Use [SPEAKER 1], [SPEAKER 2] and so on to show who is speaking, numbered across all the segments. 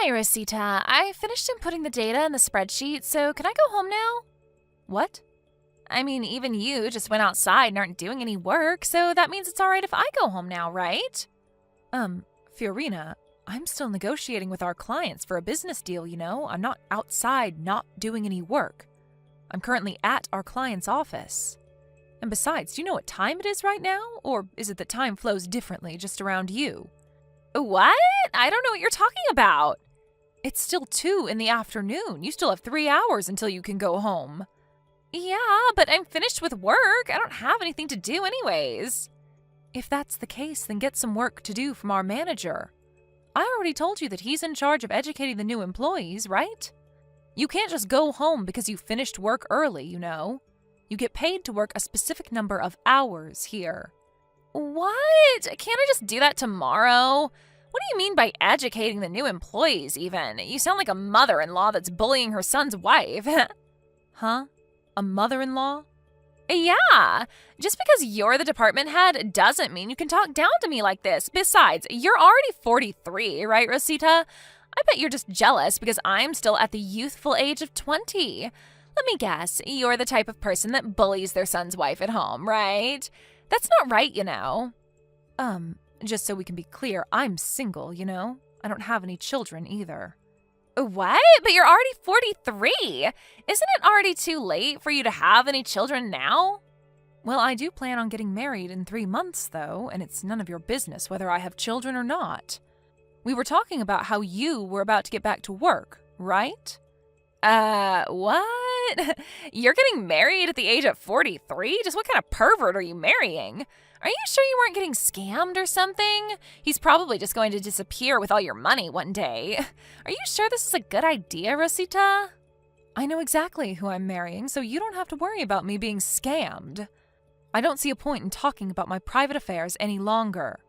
[SPEAKER 1] Hi, Rosita. I finished inputting the data in the spreadsheet, so can I go home now? What? I mean, even you just went outside and aren't doing any work, so that means it's alright if I go home now, right? Fiorina, I'm still negotiating with our clients for a business deal, you know? I'm not outside not doing any work. I'm currently at our client's office. And besides, do you know what time it is right now? Or is it that time flows differently just around you? What? I don't know what you're talking about. It's still 2 in the afternoon. You still have 3 hours until you can go home. Yeah, but I'm finished with work. I don't have anything to do anyways. If that's the case, then get some work to do from our manager. I already told you that he's in charge of educating the new employees, right? You can't just go home because you finished work early, you know. You get paid to work a specific number of hours here. What? Can't I just do that tomorrow? What do you mean by educating the new employees, even? You sound like a mother-in-law that's bullying her son's wife. Huh? A mother-in-law? Yeah. Just because you're the department head doesn't mean you can talk down to me like this. Besides, you're already 43, right, Rosita? I bet you're just jealous because I'm still at the youthful age of 20. Let me guess, you're the type of person that bullies their son's wife at home, right? That's not right, you know. Just so we can be clear, I'm single, you know? I don't have any children either. What? But you're already 43. Isn't it already too late for you to have any children now? Well, I do plan on getting married in 3 months, though, and it's none of your business whether I have children or not. We were talking about how you were about to get back to work, right? What? You're getting married at the age of 43? Just what kind of pervert are you marrying? Are you sure you weren't getting scammed or something? He's probably just going to disappear with all your money one day. Are you sure this is a good idea, Rosita? I know exactly who I'm marrying, so you don't have to worry about me being scammed. I don't see a point in talking about my private affairs any longer.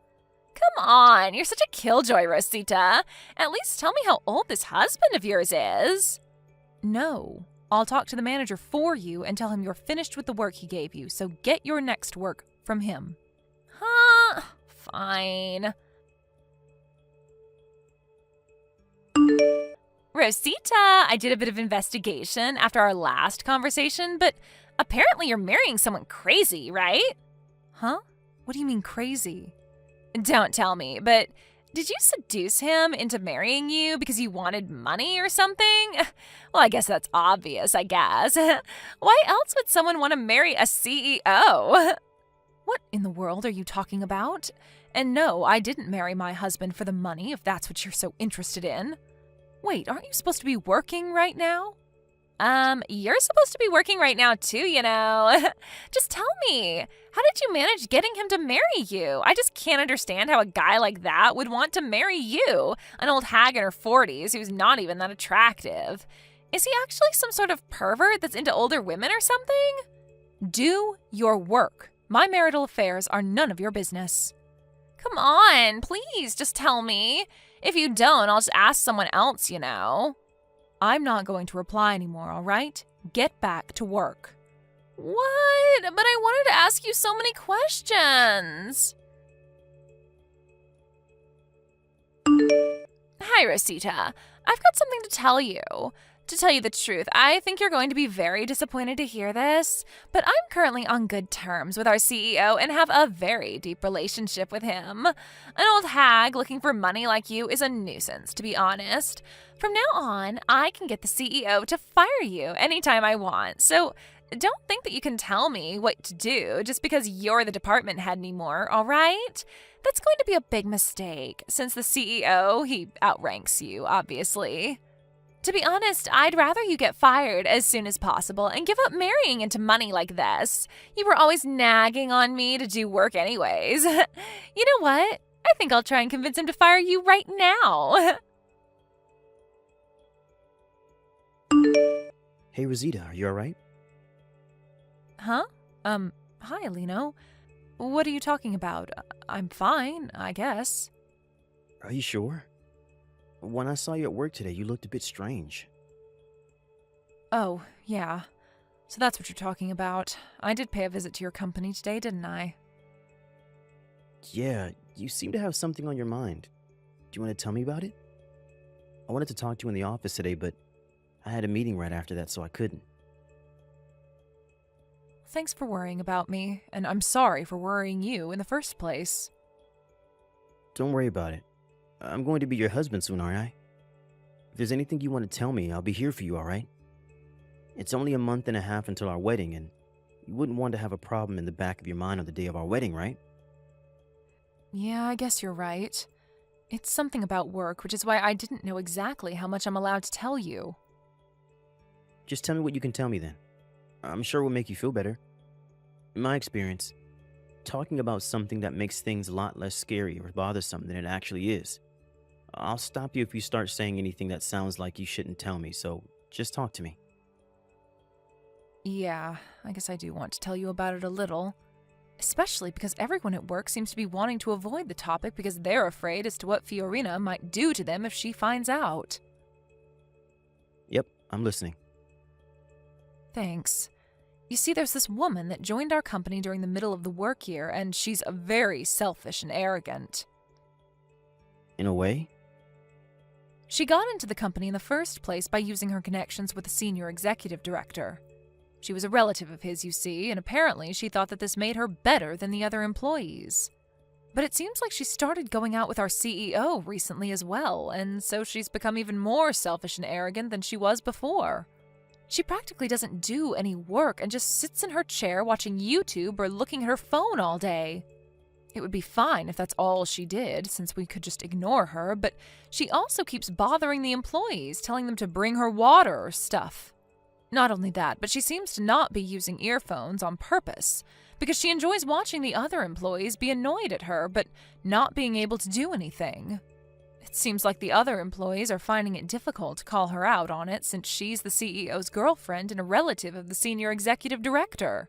[SPEAKER 1] Come on, you're such a killjoy, Rosita. At least tell me how old this husband of yours is. No, I'll talk to the manager for you and tell him you're finished with the work he gave you, so get your next work from him. Huh? Fine. Rosita, I did a bit of investigation after our last conversation, but apparently you're marrying someone crazy, right? Huh? What do you mean crazy? Don't tell me, but did you seduce him into marrying you because you wanted money or something? Well, I guess that's obvious, I guess. Why else would someone want to marry a CEO? What in the world are you talking about? And no, I didn't marry my husband for the money, if that's what you're so interested in. Wait, aren't you supposed to be working right now? You're supposed to be working right now too, you know. Just tell me, how did you manage getting him to marry you? I just can't understand how a guy like that would want to marry you, an old hag in her 40s who's not even that attractive. Is he actually some sort of pervert that's into older women or something? Do your work. My marital affairs are none of your business. Come on, please just tell me. If you don't, I'll just ask someone else, you know. I'm not going to reply anymore, all right? Get back to work. What? But I wanted to ask you so many questions. Hi, Rosita. I've got something to tell you. To tell you the truth, I think you're going to be very disappointed to hear this, but I'm currently on good terms with our CEO and have a very deep relationship with him. An old hag looking for money like you is a nuisance, to be honest. From now on, I can get the CEO to fire you anytime I want, so don't think that you can tell me what to do just because you're the department head anymore, all right? That's going to be a big mistake, since the CEO, he outranks you, obviously. To be honest, I'd rather you get fired as soon as possible and give up marrying into money like this. You were always nagging on me to do work anyways. You know what? I think I'll try and convince him to fire you right now.
[SPEAKER 2] Hey, Rosita, are you alright?
[SPEAKER 1] Huh? Hi, Alino. What are you talking about? I'm fine, I guess.
[SPEAKER 2] Are you sure? When I saw you at work today, you looked a bit strange.
[SPEAKER 1] Oh, yeah. So that's what you're talking about. I did pay a visit to your company today, didn't I?
[SPEAKER 2] Yeah, you seem to have something on your mind. Do you want to tell me about it? I wanted to talk to you in the office today, but I had a meeting right after that, so I couldn't.
[SPEAKER 1] Thanks for worrying about me, and I'm sorry for worrying you in the first place.
[SPEAKER 2] Don't worry about it. I'm going to be your husband soon, aren't I? If there's anything you want to tell me, I'll be here for you, alright? It's only a month and a half until our wedding, and you wouldn't want to have a problem in the back of your mind on the day of our wedding, right?
[SPEAKER 1] Yeah, I guess you're right. It's something about work, which is why I didn't know exactly how much I'm allowed to tell you.
[SPEAKER 2] Just tell me what you can tell me then. I'm sure it will make you feel better. In my experience, talking about something that makes things a lot less scary or bothersome than it actually is. I'll stop you if you start saying anything that sounds like you shouldn't tell me, so just talk to me.
[SPEAKER 1] Yeah, I guess I do want to tell you about it a little. Especially because everyone at work seems to be wanting to avoid the topic because they're afraid as to what Fiorina might do to them if she finds out.
[SPEAKER 2] Yep, I'm listening.
[SPEAKER 1] Thanks. You see, there's this woman that joined our company during the middle of the work year, and she's very selfish and arrogant.
[SPEAKER 2] In a way?
[SPEAKER 1] She got into the company in the first place by using her connections with the senior executive director. She was a relative of his, you see, and apparently she thought that this made her better than the other employees. But it seems like she started going out with our CEO recently as well, and so she's become even more selfish and arrogant than she was before. She practically doesn't do any work and just sits in her chair watching YouTube or looking at her phone all day. It would be fine if that's all she did, since we could just ignore her, but she also keeps bothering the employees, telling them to bring her water or stuff. Not only that, but she seems to not be using earphones on purpose, because she enjoys watching the other employees be annoyed at her, but not being able to do anything. It seems like the other employees are finding it difficult to call her out on it since she's the CEO's girlfriend and a relative of the senior executive director.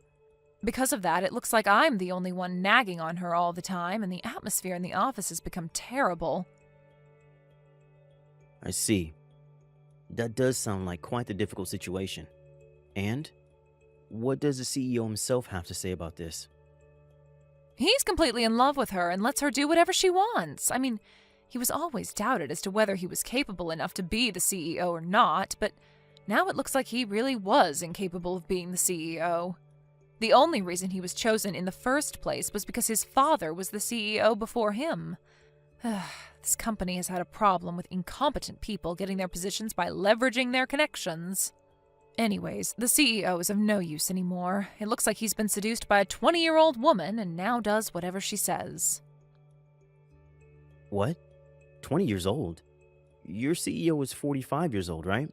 [SPEAKER 1] Because of that, it looks like I'm the only one nagging on her all the time, and the atmosphere in the office has become terrible.
[SPEAKER 2] I see. That does sound like quite the difficult situation. And? What does the CEO himself have to say about this?
[SPEAKER 1] He's completely in love with her and lets her do whatever she wants. I mean, he was always doubted as to whether he was capable enough to be the CEO or not, but now it looks like he really was incapable of being the CEO. The only reason he was chosen in the first place was because his father was the CEO before him. This company has had a problem with incompetent people getting their positions by leveraging their connections. Anyways, the CEO is of no use anymore. It looks like he's been seduced by a 20-year-old woman and now does whatever she says.
[SPEAKER 2] What? 20 years old? Your CEO is 45 years old, right?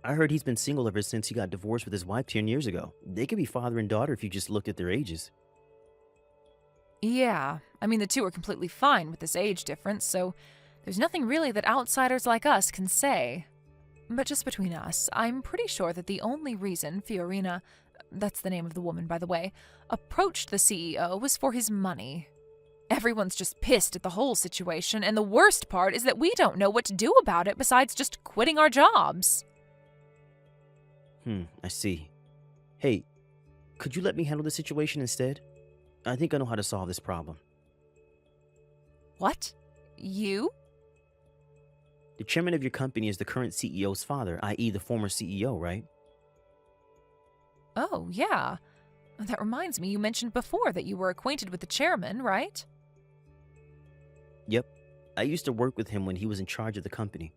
[SPEAKER 2] I heard he's been single ever since he got divorced with his wife 10 years ago. They could be father and daughter if you just looked at their ages.
[SPEAKER 1] Yeah, I mean, the two are completely fine with this age difference, so there's nothing really that outsiders like us can say. But just between us, I'm pretty sure that the only reason Fiorina, that's the name of the woman, by the way, approached the CEO was for his money. Everyone's just pissed at the whole situation, and the worst part is that we don't know what to do about it besides just quitting our jobs.
[SPEAKER 2] I see. Hey, could you let me handle the situation instead? I think I know how to solve this problem.
[SPEAKER 1] What? You?
[SPEAKER 2] The chairman of your company is the current CEO's father, i.e. the former CEO, right?
[SPEAKER 1] Oh, yeah. That reminds me, you mentioned before that you were acquainted with the chairman, right?
[SPEAKER 2] Yep. I used to work with him when he was in charge of the company.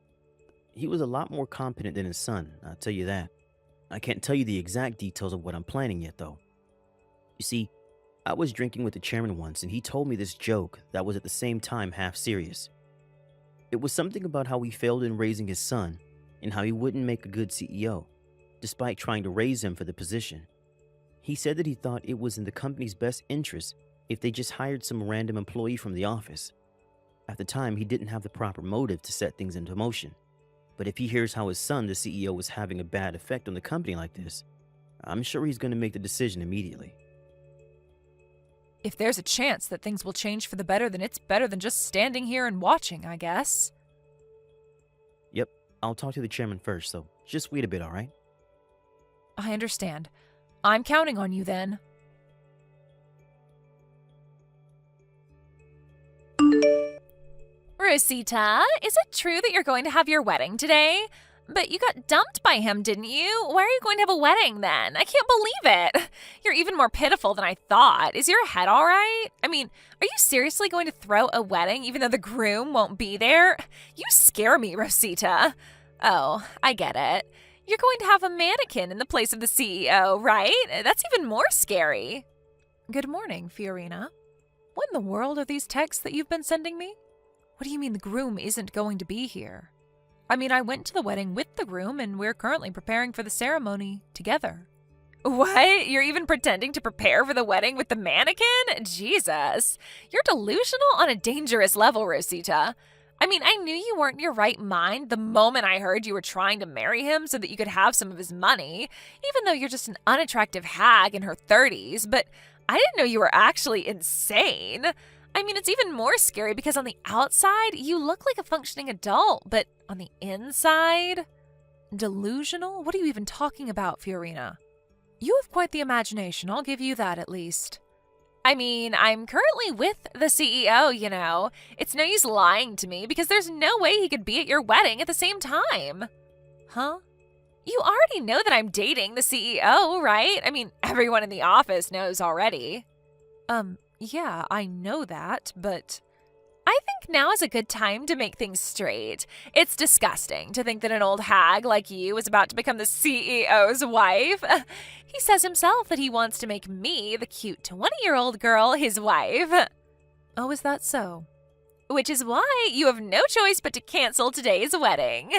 [SPEAKER 2] He was a lot more competent than his son, I'll tell you that. I can't tell you the exact details of what I'm planning yet, though. You see, I was drinking with the chairman once, and he told me this joke that was at the same time half serious. It was something about how he failed in raising his son, and how he wouldn't make a good CEO, despite trying to raise him for the position. He said that he thought it was in the company's best interest if they just hired some random employee from the office. At the time, he didn't have the proper motive to set things into motion. But if he hears how his son, the CEO, was having a bad effect on the company like this, I'm sure he's going to make the decision immediately.
[SPEAKER 1] If there's a chance that things will change for the better, then it's better than just standing here and watching, I guess.
[SPEAKER 2] Yep, I'll talk to the chairman first, so just wait a bit, alright?
[SPEAKER 1] I understand. I'm counting on you then. Rosita, is it true that you're going to have your wedding today? But you got dumped by him, didn't you? Why are you going to have a wedding then? I can't believe it. You're even more pitiful than I thought. Is your head all right? I mean, are you seriously going to throw a wedding even though the groom won't be there? You scare me, Rosita. Oh, I get it. You're going to have a mannequin in the place of the CEO, right? That's even more scary. Good morning, Fiorina. What in the world are these texts that you've been sending me? What do you mean the groom isn't going to be here? I mean, I went to the wedding with the groom, and we're currently preparing for the ceremony together. What? You're even pretending to prepare for the wedding with the mannequin? Jesus. You're delusional on a dangerous level, Rosita. I mean, I knew you weren't in your right mind the moment I heard you were trying to marry him so that you could have some of his money, even though you're just an unattractive hag in her 30s, but I didn't know you were actually insane. I mean, it's even more scary because on the outside, you look like a functioning adult, but on the inside? Delusional? What are you even talking about, Fiorina? You have quite the imagination, I'll give you that at least. I mean, I'm currently with the CEO, you know. It's no use lying to me because there's no way he could be at your wedding at the same time. Huh? You already know that I'm dating the CEO, right? I mean, everyone in the office knows already. Yeah, I know that, but I think now is a good time to make things straight. It's disgusting to think that an old hag like you is about to become the CEO's wife. He says himself that he wants to make me, the cute 20-year-old girl, his wife. Oh, is that so? Which is why you have no choice but to cancel today's wedding.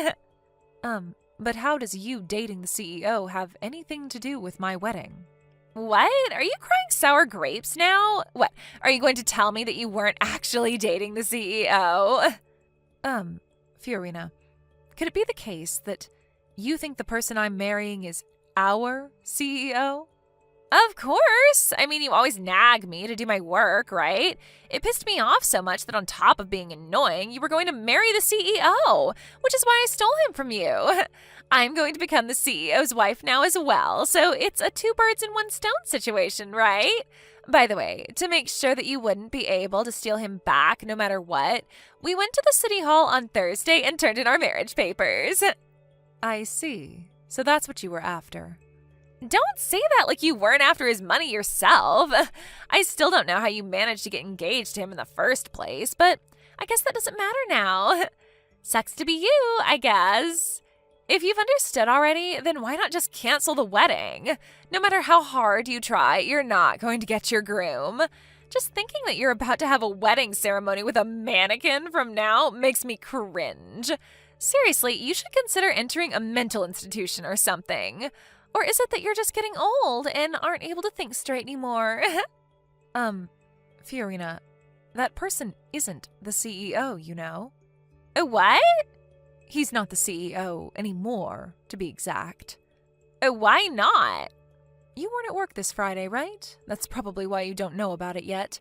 [SPEAKER 1] But how does you dating the CEO have anything to do with my wedding? What? Are you crying sour grapes now? What? Are you going to tell me that you weren't actually dating the CEO? Fiorina, could it be the case that you think the person I'm marrying is our CEO? Of course. I mean, you always nag me to do my work, right? It pissed me off so much that on top of being annoying, you were going to marry the CEO, which is why I stole him from you. I'm going to become the CEO's wife now as well, so it's a two birds in one stone situation, right? By the way, to make sure that you wouldn't be able to steal him back no matter what, we went to the city hall on Thursday and turned in our marriage papers. I see. So that's what you were after. Don't say that like you weren't after his money yourself. I still don't know how you managed to get engaged to him in the first place, but I guess that doesn't matter now. Sucks to be you, I guess. If you've understood already, then why not just cancel the wedding? No matter how hard you try, you're not going to get your groom. Just thinking that you're about to have a wedding ceremony with a mannequin from now makes me cringe. Seriously, you should consider entering a mental institution or something. Or is it that you're just getting old and aren't able to think straight anymore? Fiorina, that person isn't the CEO, you know. What? He's not the CEO anymore, to be exact. Why not? You weren't at work this Friday, right? That's probably why you don't know about it yet.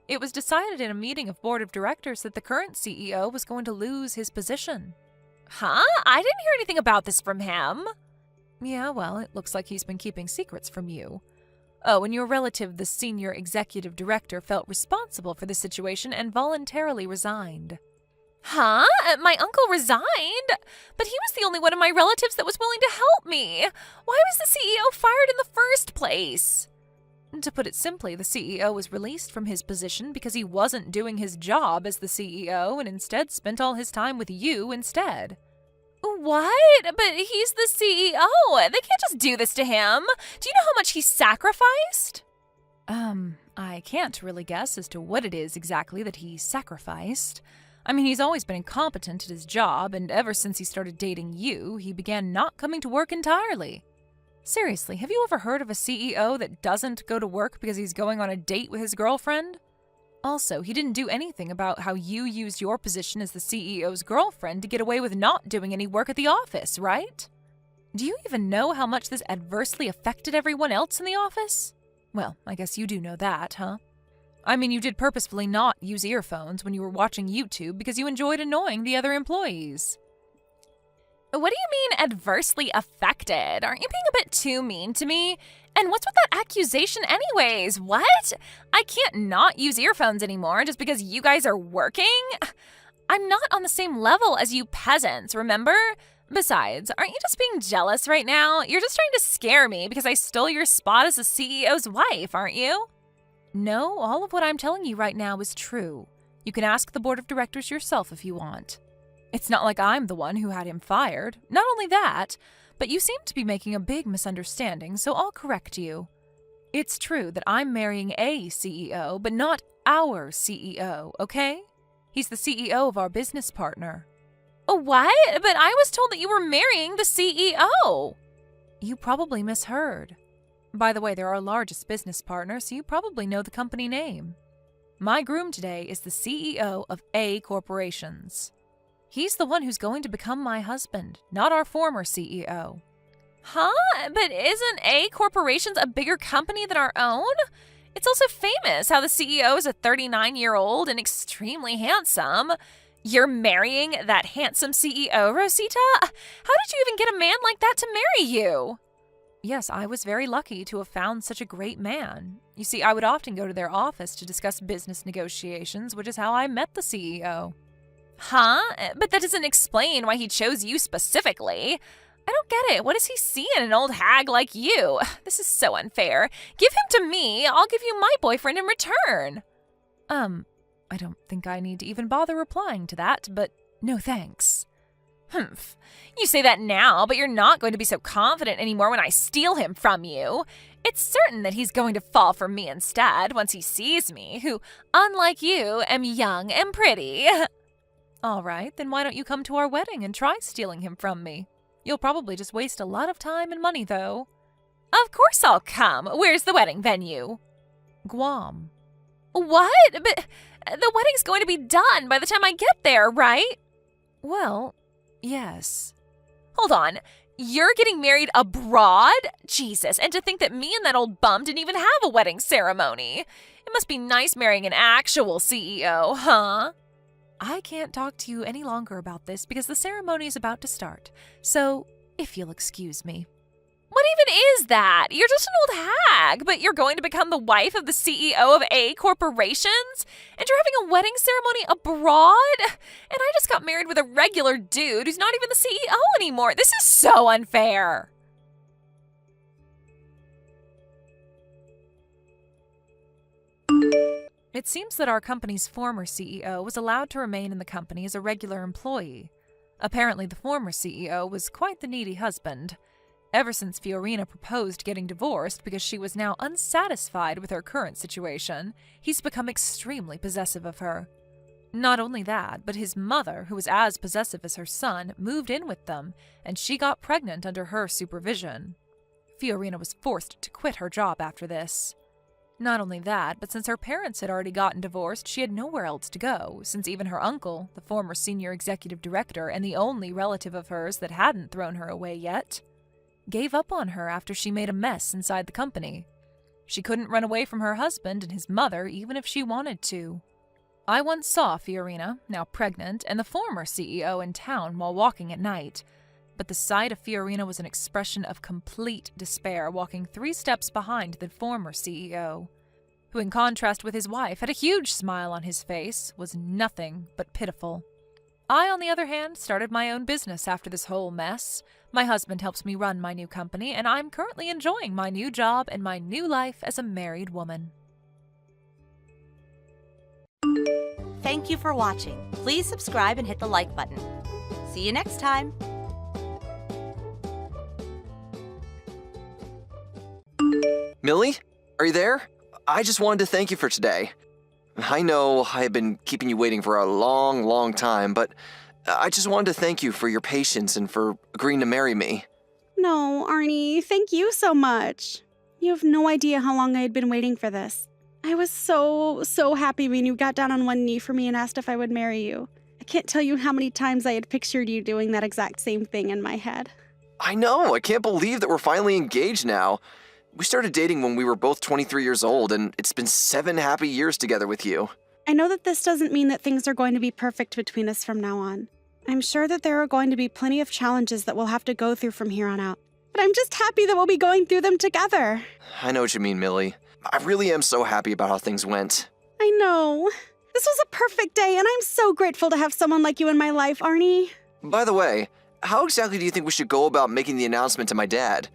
[SPEAKER 1] It was decided in a meeting of board of directors that the current CEO was going to lose his position. Huh? I didn't hear anything about this from him. Yeah, well, it looks like he's been keeping secrets from you. Oh, and your relative, the senior executive director, felt responsible for the situation and voluntarily resigned. Huh? My uncle resigned? But he was the only one of my relatives that was willing to help me. Why was the CEO fired in the first place? To put it simply, the CEO was released from his position because he wasn't doing his job as the CEO and instead spent all his time with you instead. What? But he's the CEO. They can't just do this to him. Do you know how much he sacrificed? I can't really guess as to what it is exactly that he sacrificed. I mean, he's always been incompetent at his job, and ever since he started dating you, he began not coming to work entirely. Seriously, have you ever heard of a CEO that doesn't go to work because he's going on a date with his girlfriend? Also, he didn't do anything about how you used your position as the CEO's girlfriend to get away with not doing any work at the office, right? Do you even know how much this adversely affected everyone else in the office? Well, I guess you do know that, huh? I mean, you did purposefully not use earphones when you were watching YouTube because you enjoyed annoying the other employees. What do you mean adversely affected? Aren't you being a bit too mean to me? And what's with that accusation anyways? What? I can't not use earphones anymore just because you guys are working? I'm not on the same level as you peasants, remember? Besides, aren't you just being jealous right now? You're just trying to scare me because I stole your spot as the CEO's wife, aren't you? No, all of what I'm telling you right now is true. You can ask the board of directors yourself if you want. It's not like I'm the one who had him fired. Not only that, but you seem to be making a big misunderstanding, so I'll correct you. It's true that I'm marrying a CEO, but not our CEO, okay? He's the CEO of our business partner. What? But I was told that you were marrying the CEO. You probably misheard. By the way, they're our largest business partner, so you probably know the company name. My groom today is the CEO of A Corporations. He's the one who's going to become my husband, not our former CEO. Huh? But isn't A Corporations a bigger company than our own? It's also famous how the CEO is a 39-year-old and extremely handsome. You're marrying that handsome CEO, Rosita? How did you even get a man like that to marry you? Yes, I was very lucky to have found such a great man. You see, I would often go to their office to discuss business negotiations, which is how I met the CEO. Huh? But that doesn't explain why he chose you specifically. I don't get it. What does he see in an old hag like you? This is so unfair. Give him to me. I'll give you my boyfriend in return. I don't think I need to even bother replying to that, but no thanks. Humph. You say that now, but you're not going to be so confident anymore when I steal him from you. It's certain that he's going to fall for me instead once he sees me, who, unlike you, am young and pretty. All right, then why don't you come to our wedding and try stealing him from me? You'll probably just waste a lot of time and money, though. Of course I'll come. Where's the wedding venue? Guam. What? But the wedding's going to be done by the time I get there, right? Well, yes. Hold on. You're getting married abroad? Jesus, and to think that me and that old bum didn't even have a wedding ceremony. It must be nice marrying an actual CEO, huh? I can't talk to you any longer about this because the ceremony is about to start. So, if you'll excuse me. What even is that? You're just an old hag, but you're going to become the wife of the CEO of A Corporations? And you're having a wedding ceremony abroad? And I just got married with a regular dude who's not even the CEO anymore. This is so unfair. It seems that our company's former CEO was allowed to remain in the company as a regular employee. Apparently, the former CEO was quite the needy husband. Ever since Fiorina proposed getting divorced because she was now unsatisfied with her current situation, he's become extremely possessive of her. Not only that, but his mother, who was as possessive as her son, moved in with them, and she got pregnant under her supervision. Fiorina was forced to quit her job after this. Not only that, but since her parents had already gotten divorced, she had nowhere else to go, since even her uncle, the former senior executive director and the only relative of hers that hadn't thrown her away yet, gave up on her after she made a mess inside the company. She couldn't run away from her husband and his mother even if she wanted to. I once saw Fiorina, now pregnant, and the former CEO in town while walking at night, but the sight of Fiorina was an expression of complete despair, walking 3 steps behind the former CEO, who in contrast with his wife had a huge smile on his face, was nothing but pitiful. I, on the other hand, started my own business after this whole mess. My husband helps me run my new company, and I'm currently enjoying my new job and my new life as a married woman.
[SPEAKER 3] Thank you for watching. Please subscribe and hit the like button. See you next time.
[SPEAKER 4] Millie, are you there? I just wanted to thank you for today. I know I've been keeping you waiting for a long time, but I just wanted to thank you for your patience and for agreeing to marry me.
[SPEAKER 5] No, Arnie, thank you so much. You have no idea how long I had been waiting for this. I was so happy when you got down on one knee for me and asked if I would marry you. I can't tell you how many times I had pictured you doing that exact same thing in my head.
[SPEAKER 4] I know, I can't believe that we're finally engaged now. We started dating when we were both 23 years old, and it's been 7 happy years together with you.
[SPEAKER 5] I know that this doesn't mean that things are going to be perfect between us from now on. I'm sure that there are going to be plenty of challenges that we'll have to go through from here on out. But I'm just happy that we'll be going through them together.
[SPEAKER 4] I know what you mean, Millie. I really am so happy about how things went.
[SPEAKER 5] I know. This was a perfect day, and I'm so grateful to have someone like you in my life, Arnie.
[SPEAKER 4] By the way, how exactly do you think we should go about making the announcement to my dad?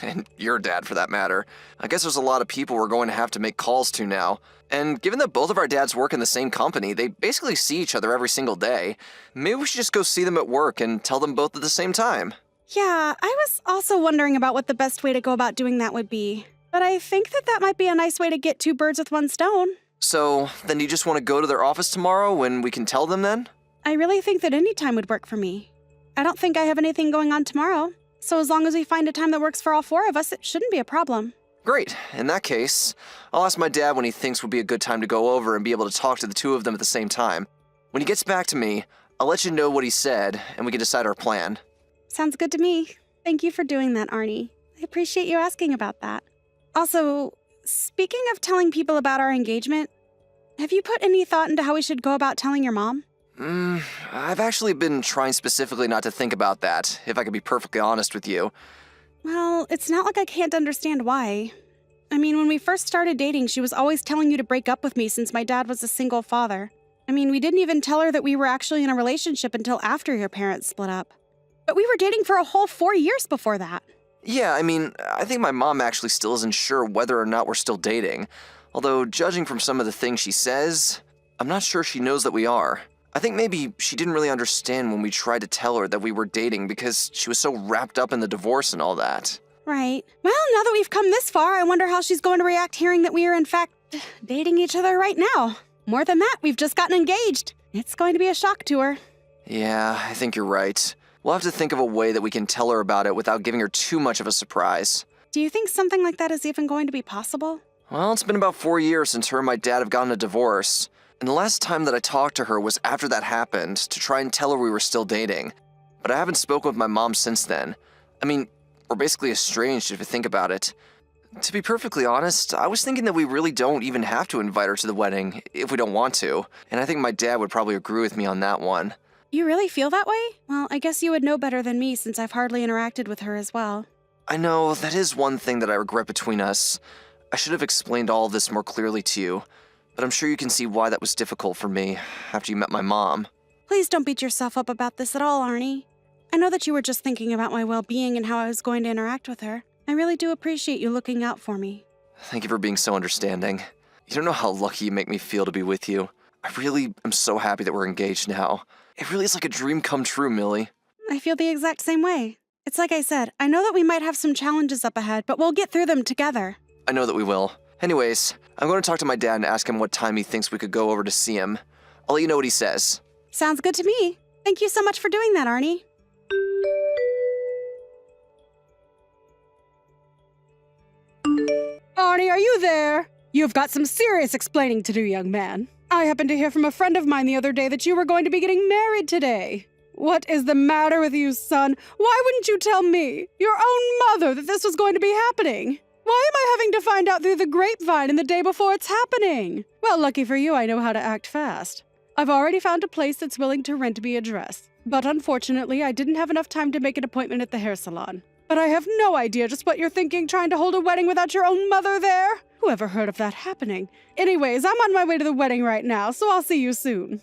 [SPEAKER 4] And your dad, for that matter. I guess there's a lot of people we're going to have to make calls to now. And given that both of our dads work in the same company, they basically see each other every single day. Maybe we should just go see them at work and tell them both at the same time.
[SPEAKER 5] Yeah, I was also wondering about what the best way to go about doing that would be. But I think that might be a nice way to get two birds with one stone.
[SPEAKER 4] So, then you just want to go to their office tomorrow when we can tell them then?
[SPEAKER 5] I really think that any time would work for me. I don't think I have anything going on tomorrow. So as long as we find a time that works for all four of us, it shouldn't be a problem.
[SPEAKER 4] Great. In that case, I'll ask my dad when he thinks would be a good time to go over and be able to talk to the two of them at the same time. When he gets back to me, I'll let you know what he said, and we can decide our plan.
[SPEAKER 5] Sounds good to me. Thank you for doing that, Arnie. I appreciate you asking about that. Also, speaking of telling people about our engagement, have you put any thought into how we should go about telling your mom?
[SPEAKER 4] I've actually been trying specifically not to think about that, if I could be perfectly honest with you.
[SPEAKER 5] Well, it's not like I can't understand why. I mean, when we first started dating, she was always telling you to break up with me since my dad was a single father. I mean, we didn't even tell her that we were actually in a relationship until after your parents split up. But we were dating for a whole 4 years before that.
[SPEAKER 4] Yeah, I mean, I think my mom actually still isn't sure whether or not we're still dating. Although, judging from some of the things she says, I'm not sure she knows that we are. I think maybe she didn't really understand when we tried to tell her that we were dating because she was so wrapped up in the divorce and all that.
[SPEAKER 5] Right. Well, now that we've come this far, I wonder how she's going to react hearing that we are, in fact, dating each other right now. More than that, we've just gotten engaged. It's going to be a shock to her.
[SPEAKER 4] Yeah, I think you're right. We'll have to think of a way that we can tell her about it without giving her too much of a surprise.
[SPEAKER 5] Do you think something like that is even going to be possible?
[SPEAKER 4] Well, it's been about 4 years since her and my dad have gotten a divorce. And the last time that I talked to her was after that happened, to try and tell her we were still dating. But I haven't spoken with my mom since then. I mean, we're basically estranged if you think about it. To be perfectly honest, I was thinking that we really don't even have to invite her to the wedding, if we don't want to. And I think my dad would probably agree with me on that one.
[SPEAKER 5] You really feel that way? Well, I guess you would know better than me since I've hardly interacted with her as well.
[SPEAKER 4] I know, that is one thing that I regret between us. I should have explained all of this more clearly to you. But I'm sure you can see why that was difficult for me after you met my mom.
[SPEAKER 5] Please don't beat yourself up about this at all, Arnie. I know that you were just thinking about my well-being and how I was going to interact with her. I really do appreciate you looking out for me.
[SPEAKER 4] Thank you for being so understanding. You don't know how lucky you make me feel to be with you. I really am so happy that we're engaged now. It really is like a dream come true, Millie.
[SPEAKER 5] I feel the exact same way. It's like I said, I know that we might have some challenges up ahead, but we'll get through them together.
[SPEAKER 4] I know that we will. Anyways, I'm going to talk to my dad and ask him what time he thinks we could go over to see him. I'll let you know what he says.
[SPEAKER 5] Sounds good to me. Thank you so much for doing that, Arnie. Arnie, are you there? You've got some serious explaining to do, young man. I happened to hear from a friend of mine the other day that you were going to be getting married today. What is the matter with you, son? Why wouldn't you tell me, your own mother, that this was going to be happening? Why am I having to find out through the grapevine and the day before it's happening? Well, lucky for you, I know how to act fast. I've already found a place that's willing to rent me a dress. But unfortunately, I didn't have enough time to make an appointment at the hair salon. But I have no idea just what you're thinking trying to hold a wedding without your own mother there. Who ever heard of that happening? Anyways, I'm on my way to the wedding right now, so I'll see you soon.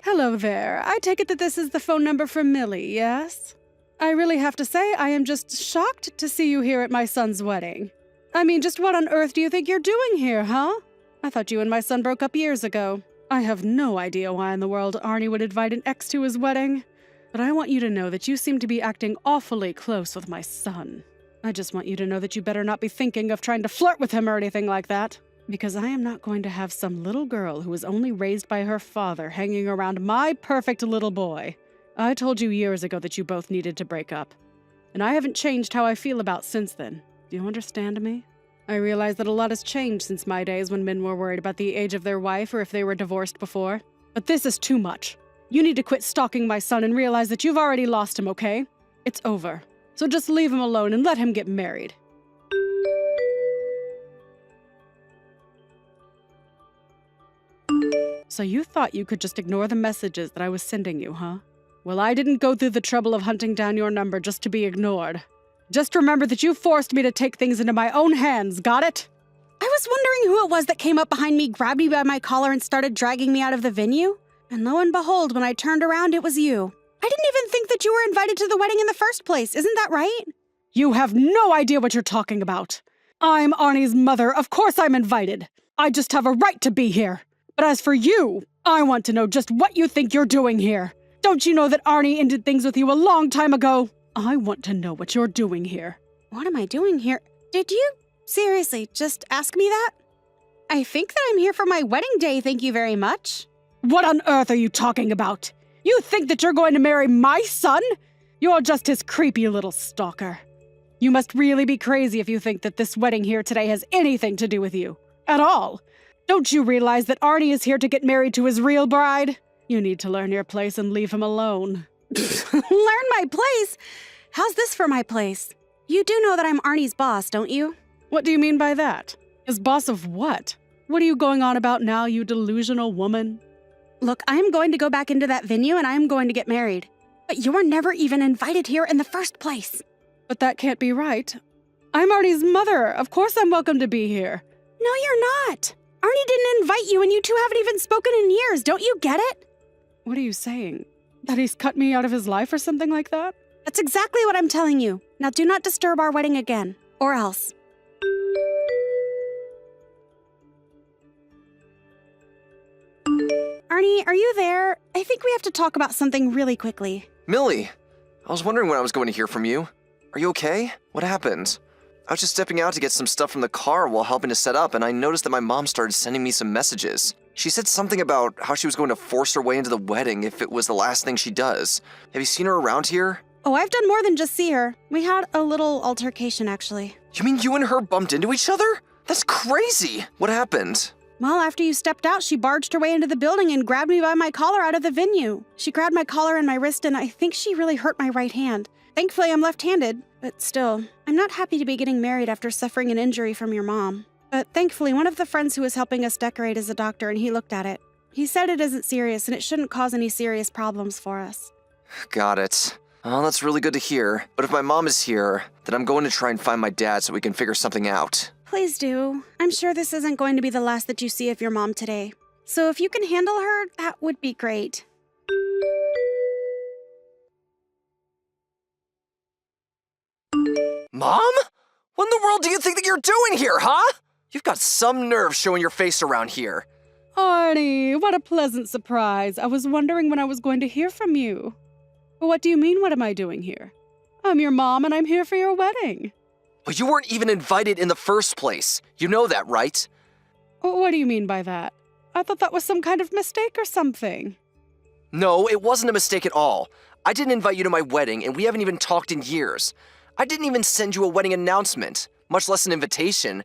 [SPEAKER 5] Hello there. I take it that this is the phone number for Millie, yes? I really have to say, I am just shocked to see you here at my son's wedding. I mean, just what on earth do you think you're doing here, huh? I thought you and my son broke up years ago. I have no idea why in the world Arnie would invite an ex to his wedding, but I want you to know that you seem to be acting awfully close with my son. I just want you to know that you better not be thinking of trying to flirt with him or anything like that. Because I am not going to have some little girl who was only raised by her father hanging around my perfect little boy. I told you years ago that you both needed to break up. And I haven't changed how I feel about since then. Do you understand me? I realize that a lot has changed since my days when men were worried about the age of their wife or if they were divorced before. But this is too much. You need to quit stalking my son and realize that you've already lost him, okay? It's over. So just leave him alone and let him get married. So you thought you could just ignore the messages that I was sending you, huh? Well, I didn't go through the trouble of hunting down your number just to be ignored. Just remember that you forced me to take things into my own hands, got it? I was wondering who it was that came up behind me, grabbed me by my collar, and started dragging me out of the venue. And lo and behold, when I turned around, it was you. I didn't even think that you were invited to the wedding in the first place, isn't that right? You have no idea what you're talking about. I'm Arnie's mother, of course I'm invited. I just have a right to be here. But as for you, I want to know just what you think you're doing here. Don't you know that Arnie ended things with you a long time ago? I want to know what you're doing here. What am I doing here? Did you seriously just ask me that? I think that I'm here for my wedding day, thank you very much. What on earth are you talking about? You think that you're going to marry my son? You're just his creepy little stalker. You must really be crazy if you think that this wedding here today has anything to do with you. At all. Don't you realize that Arnie is here to get married to his real bride? You need to learn your place and leave him alone. Learn my place? How's this for my place? You do know that I'm Arnie's boss, don't you? What do you mean by that? His boss of what? What are you going on about now, you delusional woman? Look, I'm going to go back into that venue and I'm going to get married. But you were never even invited here in the first place. But that can't be right. I'm Arnie's mother. Of course I'm welcome to be here. No, you're not. Arnie didn't invite you and you two haven't even spoken in years. Don't you get it? What are you saying? That he's cut me out of his life or something like that? That's exactly what I'm telling you. Now do not disturb our wedding again. Or else. Arnie, are you there? I think we have to talk about something really quickly.
[SPEAKER 4] Millie, I was wondering when I was going to hear from you. Are you okay? What happened? I was just stepping out to get some stuff from the car while helping to set up, and I noticed that my mom started sending me some messages. She said something about how she was going to force her way into the wedding if it was the last thing she does. Have you seen her around here?
[SPEAKER 5] Oh, I've done more than just see her. We had a little altercation, actually.
[SPEAKER 4] You mean you and her bumped into each other? That's crazy. What happened?
[SPEAKER 5] Well, after you stepped out, she barged her way into the building and grabbed me by my collar out of the venue. She grabbed my collar and my wrist, and I think she really hurt my right hand. Thankfully, I'm left-handed, but still, I'm not happy to be getting married after suffering an injury from your mom. But thankfully, one of the friends who was helping us decorate is a doctor, and he looked at it. He said it isn't serious, and it shouldn't cause any serious problems for us.
[SPEAKER 4] Got it. Oh, that's really good to hear. But if my mom is here, then I'm going to try and find my dad so we can figure something out.
[SPEAKER 5] Please do. I'm sure this isn't going to be the last that you see of your mom today. So if you can handle her, that would be great.
[SPEAKER 4] Mom? What in the world do you think that you're doing here, huh? You've got some nerve showing your face around here.
[SPEAKER 5] Arnie, what a pleasant surprise. I was wondering when I was going to hear from you. What do you mean, what am I doing here? I'm your mom and I'm here for your wedding.
[SPEAKER 4] But you weren't even invited in the first place. You know that, right?
[SPEAKER 5] What do you mean by that? I thought that was some kind of mistake or something.
[SPEAKER 4] No, it wasn't a mistake at all. I didn't invite you to my wedding, and we haven't even talked in years. I didn't even send you a wedding announcement, much less an invitation.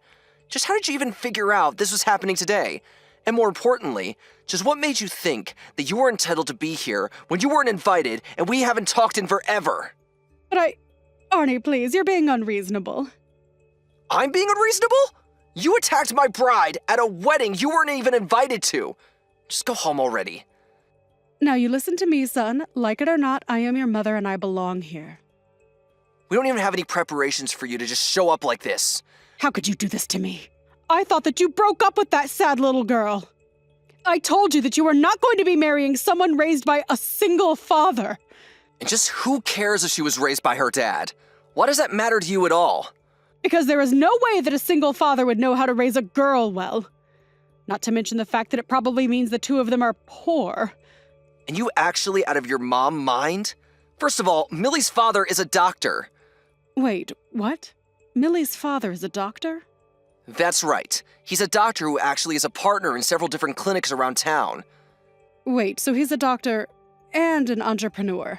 [SPEAKER 4] Just how did you even figure out this was happening today? And more importantly, just what made you think that you were entitled to be here when you weren't invited and we haven't talked in forever?
[SPEAKER 5] But Arnie, please, you're being unreasonable.
[SPEAKER 4] I'm being unreasonable? You attacked my bride at a wedding you weren't even invited to. Just go home already.
[SPEAKER 5] Now you listen to me, son. Like it or not, I am your mother and I belong here.
[SPEAKER 4] We don't even have any preparations for you to just show up like this.
[SPEAKER 5] How could you do this to me? I thought that you broke up with that sad little girl. I told you that you were not going to be marrying someone raised by a single father.
[SPEAKER 4] And just who cares if she was raised by her dad? Why does that matter to you at all?
[SPEAKER 5] Because there is no way that a single father would know how to raise a girl well. Not to mention the fact that it probably means the two of them are poor.
[SPEAKER 4] And you actually out of your mom mind? First of all, Millie's father is a doctor.
[SPEAKER 5] Wait, what? Millie's father is a doctor?
[SPEAKER 4] That's right. He's a doctor who actually is a partner in several different clinics around town.
[SPEAKER 5] Wait, so he's a doctor and an entrepreneur.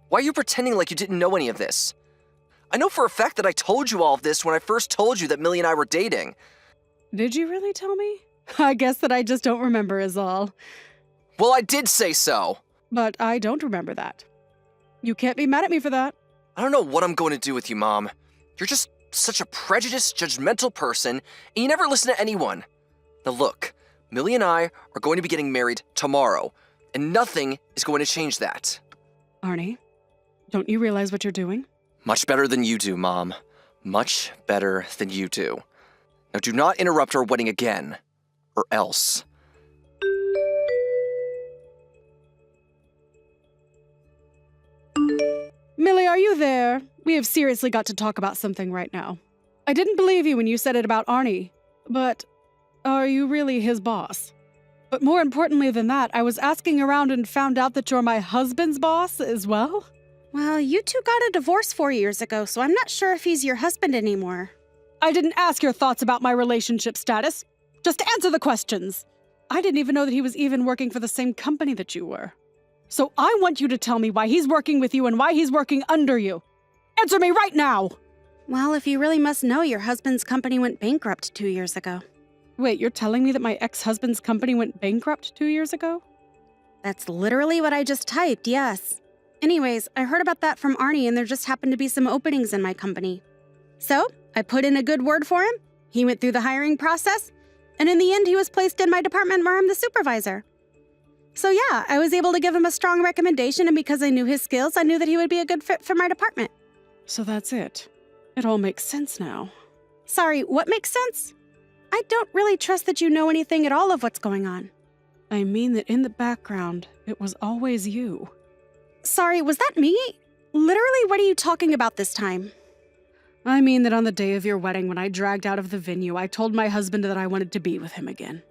[SPEAKER 4] Why are you pretending like you didn't know any of this? I know for a fact that I told you all of this when I first told you that Millie and I were dating.
[SPEAKER 5] Did you really tell me? I guess that I just don't remember is all.
[SPEAKER 4] Well, I did say so.
[SPEAKER 5] But I don't remember that. You can't be mad at me for that.
[SPEAKER 4] I don't know what I'm going to do with you, Mom. You're just such a prejudiced, judgmental person, and you never listen to anyone. Now look, Millie and I are going to be getting married tomorrow, and nothing is going to change that.
[SPEAKER 5] Arnie, don't you realize what you're doing?
[SPEAKER 4] Much better than you do, Mom. Much better than you do. Now do not interrupt our wedding again, or else.
[SPEAKER 5] Millie, are you there? We have seriously got to talk about something right now. I didn't believe you when you said it about Arnie, but are you really his boss? But more importantly than that, I was asking around and found out that you're my husband's boss as well?
[SPEAKER 3] Well, you two got a divorce 4 years ago, so I'm not sure if he's your husband anymore.
[SPEAKER 5] I didn't ask your thoughts about my relationship status. Just answer the questions. I didn't even know that he was even working for the same company that you were. So I want you to tell me why he's working with you and why he's working under you. Answer me right now!
[SPEAKER 3] Well, if you really must know, your husband's company went bankrupt 2 years ago.
[SPEAKER 5] Wait, you're telling me that my ex-husband's company went bankrupt 2 years ago?
[SPEAKER 3] That's literally what I just typed, yes. Anyways, I heard about that from Arnie, and there just happened to be some openings in my company. So, I put in a good word for him, he went through the hiring process, and in the end, he was placed in my department where I'm the supervisor. So yeah, I was able to give him a strong recommendation, and because I knew his skills, I knew that he would be a good fit for my department.
[SPEAKER 5] So that's it. It all makes sense now.
[SPEAKER 3] Sorry, what makes sense? I don't really trust that you know anything at all of what's going on.
[SPEAKER 5] I mean that in the background, it was always you.
[SPEAKER 3] Sorry, was that me? Literally, what are you talking about this time?
[SPEAKER 5] I mean that on the day of your wedding, when I dragged out of the venue, I told my husband that I wanted to be with him again.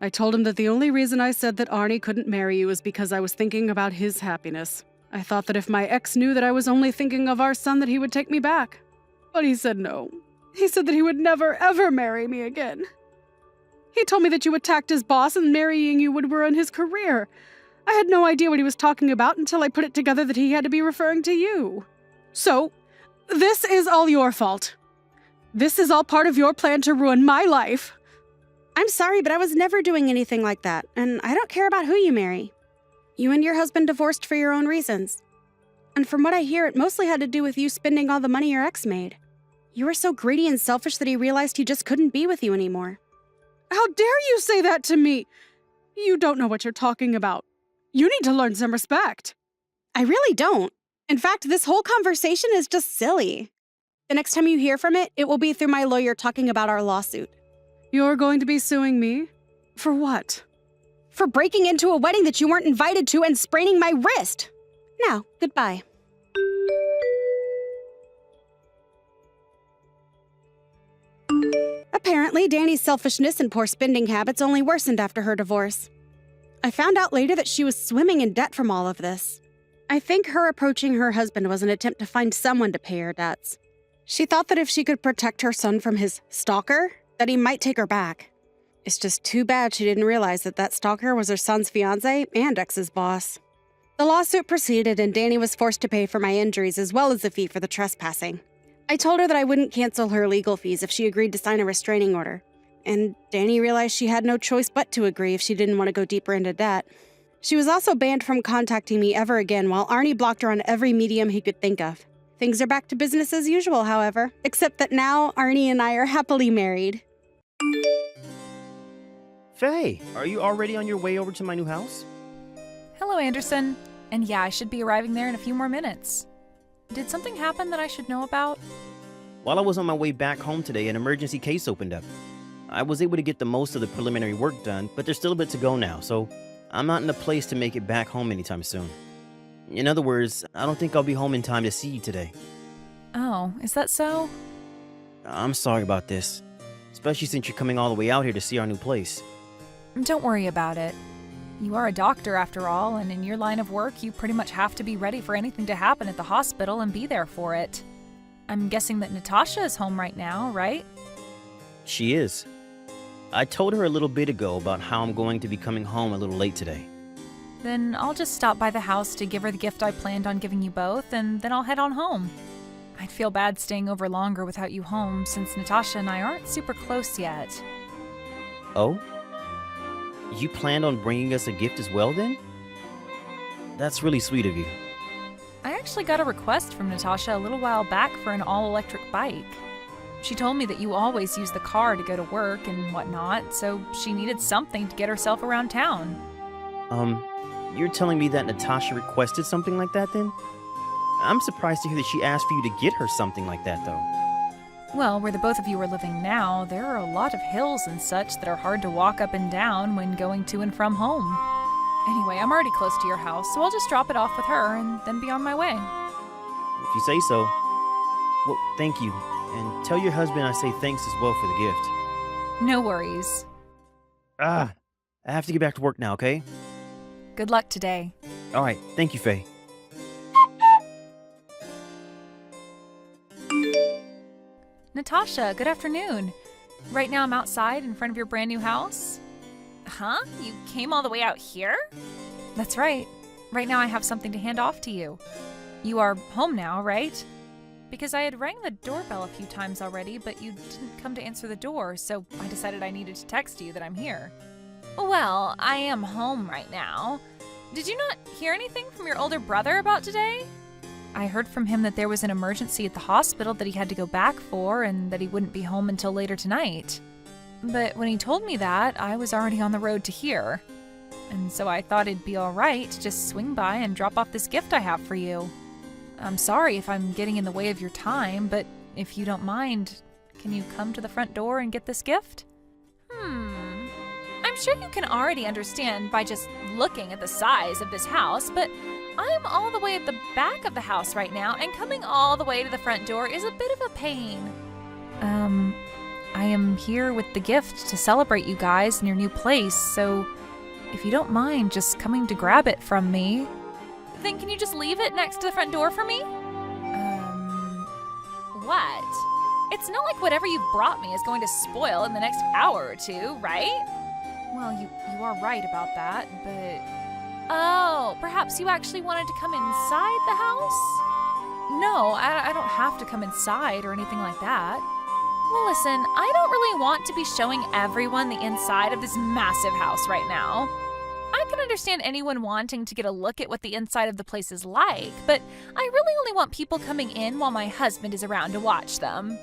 [SPEAKER 5] I told him that the only reason I said that Arnie couldn't marry you was because I was thinking about his happiness. I thought that if my ex knew that I was only thinking of our son, that he would take me back. But he said no. He said that he would never, ever marry me again. He told me that you attacked his boss and marrying you would ruin his career. I had no idea what he was talking about until I put it together that he had to be referring to you. So, this is all your fault. This is all part of your plan to ruin my life.
[SPEAKER 3] I'm sorry, but I was never doing anything like that, and I don't care about who you marry. You and your husband divorced for your own reasons. And from what I hear, it mostly had to do with you spending all the money your ex made. You were so greedy and selfish that he realized he just couldn't be with you anymore.
[SPEAKER 5] How dare you say that to me? You don't know what you're talking about. You need to learn some respect.
[SPEAKER 3] I really don't. In fact, this whole conversation is just silly. The next time you hear from it, it will be through my lawyer talking about our lawsuit.
[SPEAKER 5] You're going to be suing me? For what?
[SPEAKER 3] For breaking into a wedding that you weren't invited to and spraining my wrist. Now, goodbye. Apparently, Danny's selfishness and poor spending habits only worsened after her divorce. I found out later that she was swimming in debt from all of this. I think her approaching her husband was an attempt to find someone to pay her debts. She thought that if she could protect her son from his stalker, that he might take her back. It's just too bad she didn't realize that that stalker was her son's fiancé and ex's boss. The lawsuit proceeded, and Danny was forced to pay for my injuries as well as the fee for the trespassing. I told her that I wouldn't cancel her legal fees if she agreed to sign a restraining order. And Danny realized she had no choice but to agree if she didn't want to go deeper into debt. She was also banned from contacting me ever again, while Arnie blocked her on every medium he could think of. Things are back to business as usual, however, except that now Arnie and I are happily married.
[SPEAKER 2] Faye, are you already on your way over to my new house?
[SPEAKER 1] Hello, Anderson. And yeah, I should be arriving there in a few more minutes. Did something happen that I should know about?
[SPEAKER 2] While I was on my way back home today, an emergency case opened up. I was able to get the most of the preliminary work done, but there's still a bit to go now, so I'm not in a place to make it back home anytime soon. In other words, I don't think I'll be home in time to see you today.
[SPEAKER 1] Oh, is that so?
[SPEAKER 2] I'm sorry about this, especially since you're coming all the way out here to see our new place.
[SPEAKER 1] Don't worry about it. You are a doctor after all, and in your line of work, you pretty much have to be ready for anything to happen at the hospital and be there for it. I'm guessing that Natasha is home right now, right?
[SPEAKER 2] She is. I told her a little bit ago about how I'm going to be coming home a little late today.
[SPEAKER 1] Then I'll just stop by the house to give her the gift I planned on giving you both, and then I'll head on home. I'd feel bad staying over longer without you home, since Natasha and I aren't super close yet.
[SPEAKER 2] Oh? You planned on bringing us a gift as well, then? That's really sweet of you.
[SPEAKER 1] I actually got a request from Natasha a little while back for an all-electric bike. She told me that you always use the car to go to work and whatnot, so she needed something to get herself around town.
[SPEAKER 2] You're telling me that Natasha requested something like that, then? I'm surprised to hear that she asked for you to get her something like that, though.
[SPEAKER 1] Well, where the both of you are living now, there are a lot of hills and such that are hard to walk up and down when going to and from home. Anyway, I'm already close to your house, so I'll just drop it off with her and then be on my way.
[SPEAKER 2] If you say so. Well, thank you. And tell your husband I say thanks as well for the gift.
[SPEAKER 1] No worries.
[SPEAKER 2] I have to get back to work now, okay?
[SPEAKER 1] Good luck today.
[SPEAKER 2] All right. Thank you, Faye.
[SPEAKER 1] Natasha, good afternoon. Right now I'm outside in front of your brand new house. Huh? You came all the way out here? That's right. Right now I have something to hand off to you. You are home now, right? Because I had rang the doorbell a few times already, but you didn't come to answer the door, so I decided I needed to text you that I'm here. Well, I am home right now. Did you not hear anything from your older brother about today? I heard from him that there was an emergency at the hospital that he had to go back for and that he wouldn't be home until later tonight. But when he told me that, I was already on the road to here. And so I thought it'd be all right to just swing by and drop off this gift I have for you. I'm sorry if I'm getting in the way of your time, but if you don't mind, can you come to the front door and get this gift? I'm sure you can already understand by just looking at the size of this house, but I'm all the way at the back of the house right now, and coming all the way to the front door is a bit of a pain. I am here with the gift to celebrate you guys in your new place, so if you don't mind just coming to grab it from me, then can you just leave it next to the front door for me? What? It's not like whatever you've brought me is going to spoil in the next hour or two, right? Well, you are right about that, but... Oh, perhaps you actually wanted to come inside the house? No, I don't have to come inside or anything like that. Well, listen, I don't really want to be showing everyone the inside of this massive house right now. I can understand anyone wanting to get a look at what the inside of the place is like, but I really only want people coming in while my husband is around to watch them.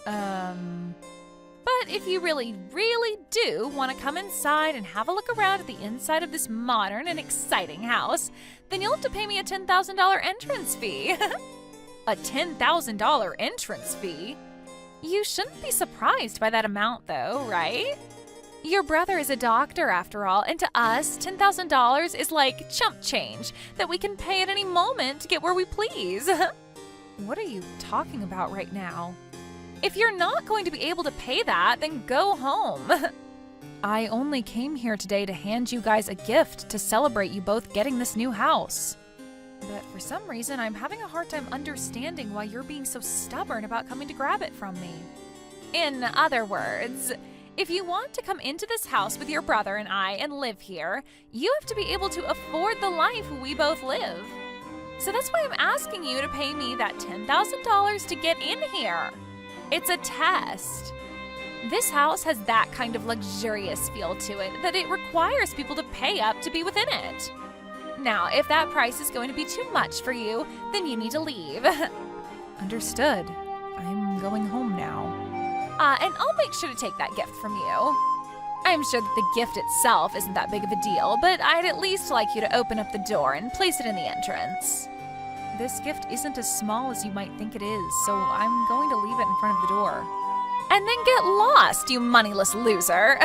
[SPEAKER 1] But if you really, really do want to come inside and have a look around at the inside of this modern and exciting house, then you'll have to pay me a $10,000 entrance fee. A $10,000 entrance fee? You shouldn't be surprised by that amount, though, right? Your brother is a doctor, after all, and to us, $10,000 is like chump change that we can pay at any moment to get where we please. What are you talking about right now? If you're not going to be able to pay that, then go home. I only came here today to hand you guys a gift to celebrate you both getting this new house. But for some reason, I'm having a hard time understanding why you're being so stubborn about coming to grab it from me. In other words, if you want to come into this house with your brother and I and live here, you have to be able to afford the life we both live. So that's why I'm asking you to pay me that $10,000 to get in here. It's a test. This house has that kind of luxurious feel to it that it requires people to pay up to be within it. Now, if that price is going to be too much for you, then you need to leave. Understood. I'm going home now. And I'll make sure to take that gift from you. I'm sure that the gift itself isn't that big of a deal, but I'd at least like you to open up the door and place it in the entrance. This gift isn't as small as you might think it is, so I'm going to leave it in front of the door. And then get lost, you moneyless loser!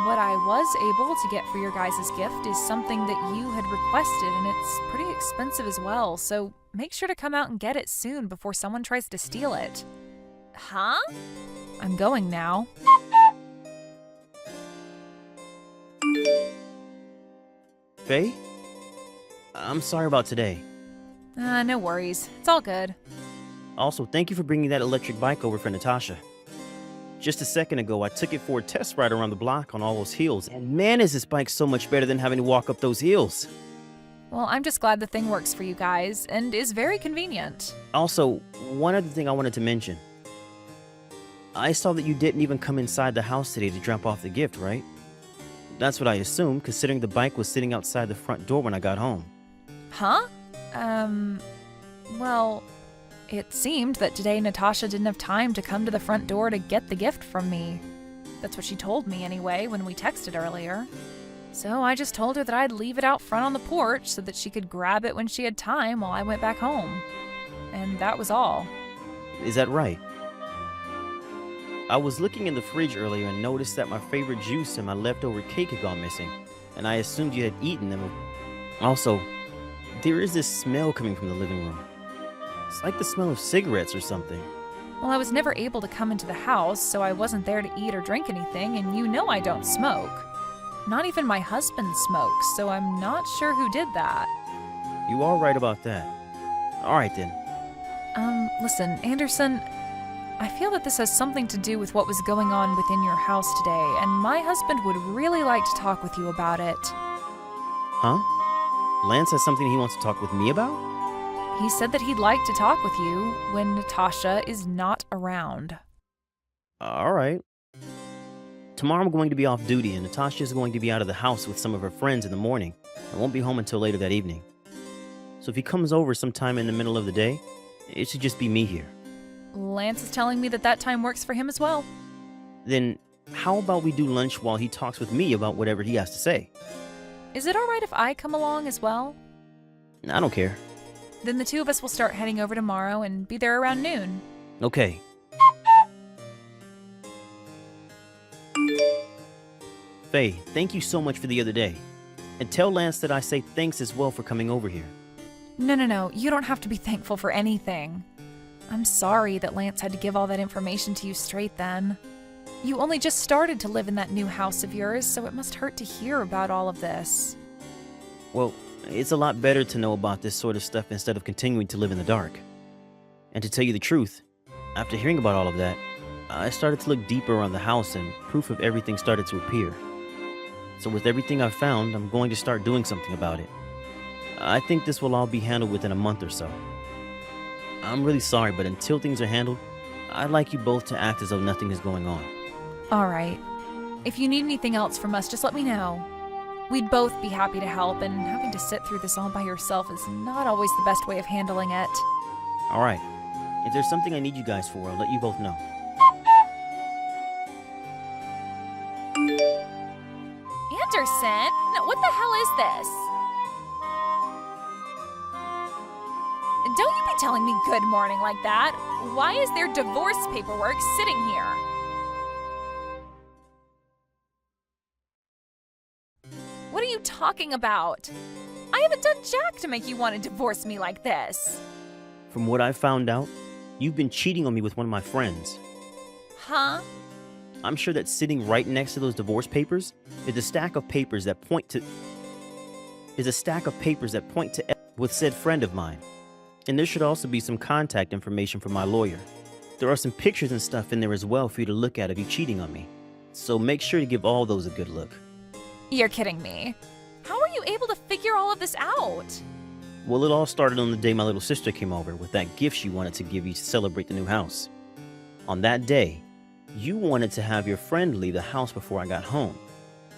[SPEAKER 1] What I was able to get for your guys' gift is something that you had requested, and it's pretty expensive as well, so make sure to come out and get it soon before someone tries to steal it. Huh? I'm going now.
[SPEAKER 2] Faye? I'm sorry about today.
[SPEAKER 1] No worries. It's all good.
[SPEAKER 2] Also, thank you for bringing that electric bike over for Natasha. Just a second ago, I took it for a test ride around the block on all those hills, and man, is this bike so much better than having to walk up those hills.
[SPEAKER 1] Well, I'm just glad the thing works for you guys, and is very convenient.
[SPEAKER 2] Also, one other thing I wanted to mention. I saw that you didn't even come inside the house today to drop off the gift, right? That's what I assumed, considering the bike was sitting outside the front door when I got home.
[SPEAKER 1] Huh? Well, it seemed that today Natasha didn't have time to come to the front door to get the gift from me. That's what she told me anyway when we texted earlier. So I just told her that I'd leave it out front on the porch so that she could grab it when she had time while I went back home. And that was all.
[SPEAKER 2] Is that right? I was looking in the fridge earlier and noticed that my favorite juice and my leftover cake had gone missing, and I assumed you had eaten them. Also, there is this smell coming from the living room. It's like the smell of cigarettes or something.
[SPEAKER 1] Well, I was never able to come into the house, so I wasn't there to eat or drink anything, and you know I don't smoke. Not even my husband smokes, so I'm not sure who did that.
[SPEAKER 2] You are right about that. All right then.
[SPEAKER 1] Listen, Anderson, I feel that this has something to do with what was going on within your house today, and my husband would really like to talk with you about it.
[SPEAKER 2] Huh? Lance has something he wants to talk with me about?
[SPEAKER 1] He said that he'd like to talk with you when Natasha is not around.
[SPEAKER 2] All right. Tomorrow I'm going to be off duty, and Natasha is going to be out of the house with some of her friends in the morning. I won't be home until later that evening. So if he comes over sometime in the middle of the day, it should just be me here.
[SPEAKER 1] Lance is telling me that time works for him as well.
[SPEAKER 2] Then how about we do lunch while he talks with me about whatever he has to say?
[SPEAKER 1] Is it all right if I come along as well?
[SPEAKER 2] I don't care.
[SPEAKER 1] Then the two of us will start heading over tomorrow and be there around noon.
[SPEAKER 2] Okay. Faye, thank you so much for the other day. And tell Lance that I say thanks as well for coming over here.
[SPEAKER 1] No. You don't have to be thankful for anything. I'm sorry that Lance had to give all that information to you straight then. You only just started to live in that new house of yours, so it must hurt to hear about all of this.
[SPEAKER 2] Well, it's a lot better to know about this sort of stuff instead of continuing to live in the dark. And to tell you the truth, after hearing about all of that, I started to look deeper around the house and proof of everything started to appear. So with everything I've found, I'm going to start doing something about it. I think this will all be handled within a month or so. I'm really sorry, but until things are handled, I'd like you both to act as though nothing is going on.
[SPEAKER 1] All right. If you need anything else from us, just let me know. We'd both be happy to help, and having to sit through this all by yourself is not always the best way of handling it.
[SPEAKER 2] All right. If there's something I need you guys for, I'll let you both know.
[SPEAKER 1] Anderson, what the hell is this? Don't you be telling me good morning like that. Why is there divorce paperwork sitting here? What are you talking about? I haven't done jack to make you want to divorce me like this.
[SPEAKER 2] From what I found out, you've been cheating on me with one of my friends.
[SPEAKER 1] Huh?
[SPEAKER 2] I'm sure that sitting right next to those divorce papers is a stack of papers that point to with said friend of mine. And there should also be some contact information from my lawyer. There are some pictures and stuff in there as well for you to look at of you cheating on me. So make sure to give all those a good look.
[SPEAKER 1] You're kidding me. How were you able to figure all of this out?
[SPEAKER 2] Well, it all started on the day my little sister came over with that gift she wanted to give you to celebrate the new house. On that day, you wanted to have your friend leave the house before I got home.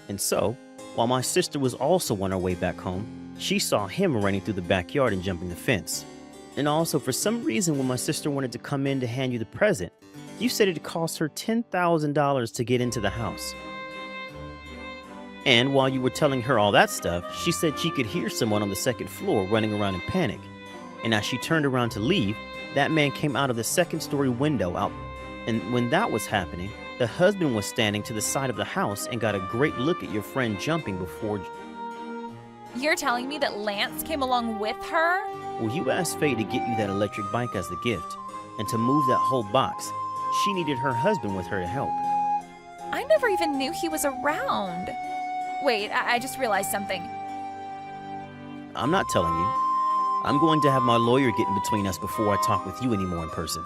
[SPEAKER 2] And so, while my sister was also on her way back home, she saw him running through the backyard and jumping the fence. And also, for some reason, when my sister wanted to come in to hand you the present, you said it cost her $10,000 to get into the house. And while you were telling her all that stuff, she said she could hear someone on the second floor running around in panic. And as she turned around to leave, that man came out of the second-story window out. And when that was happening, the husband was standing to the side of the house and got a great look at your friend jumping before...
[SPEAKER 1] You're telling me that Lance came along with her?
[SPEAKER 2] Well, you asked Faye to get you that electric bike as the gift. And to move that whole box, she needed her husband with her to help.
[SPEAKER 1] I never even knew he was around. Wait, I just realized something.
[SPEAKER 2] I'm not telling you. I'm going to have my lawyer get in between us before I talk with you anymore in person.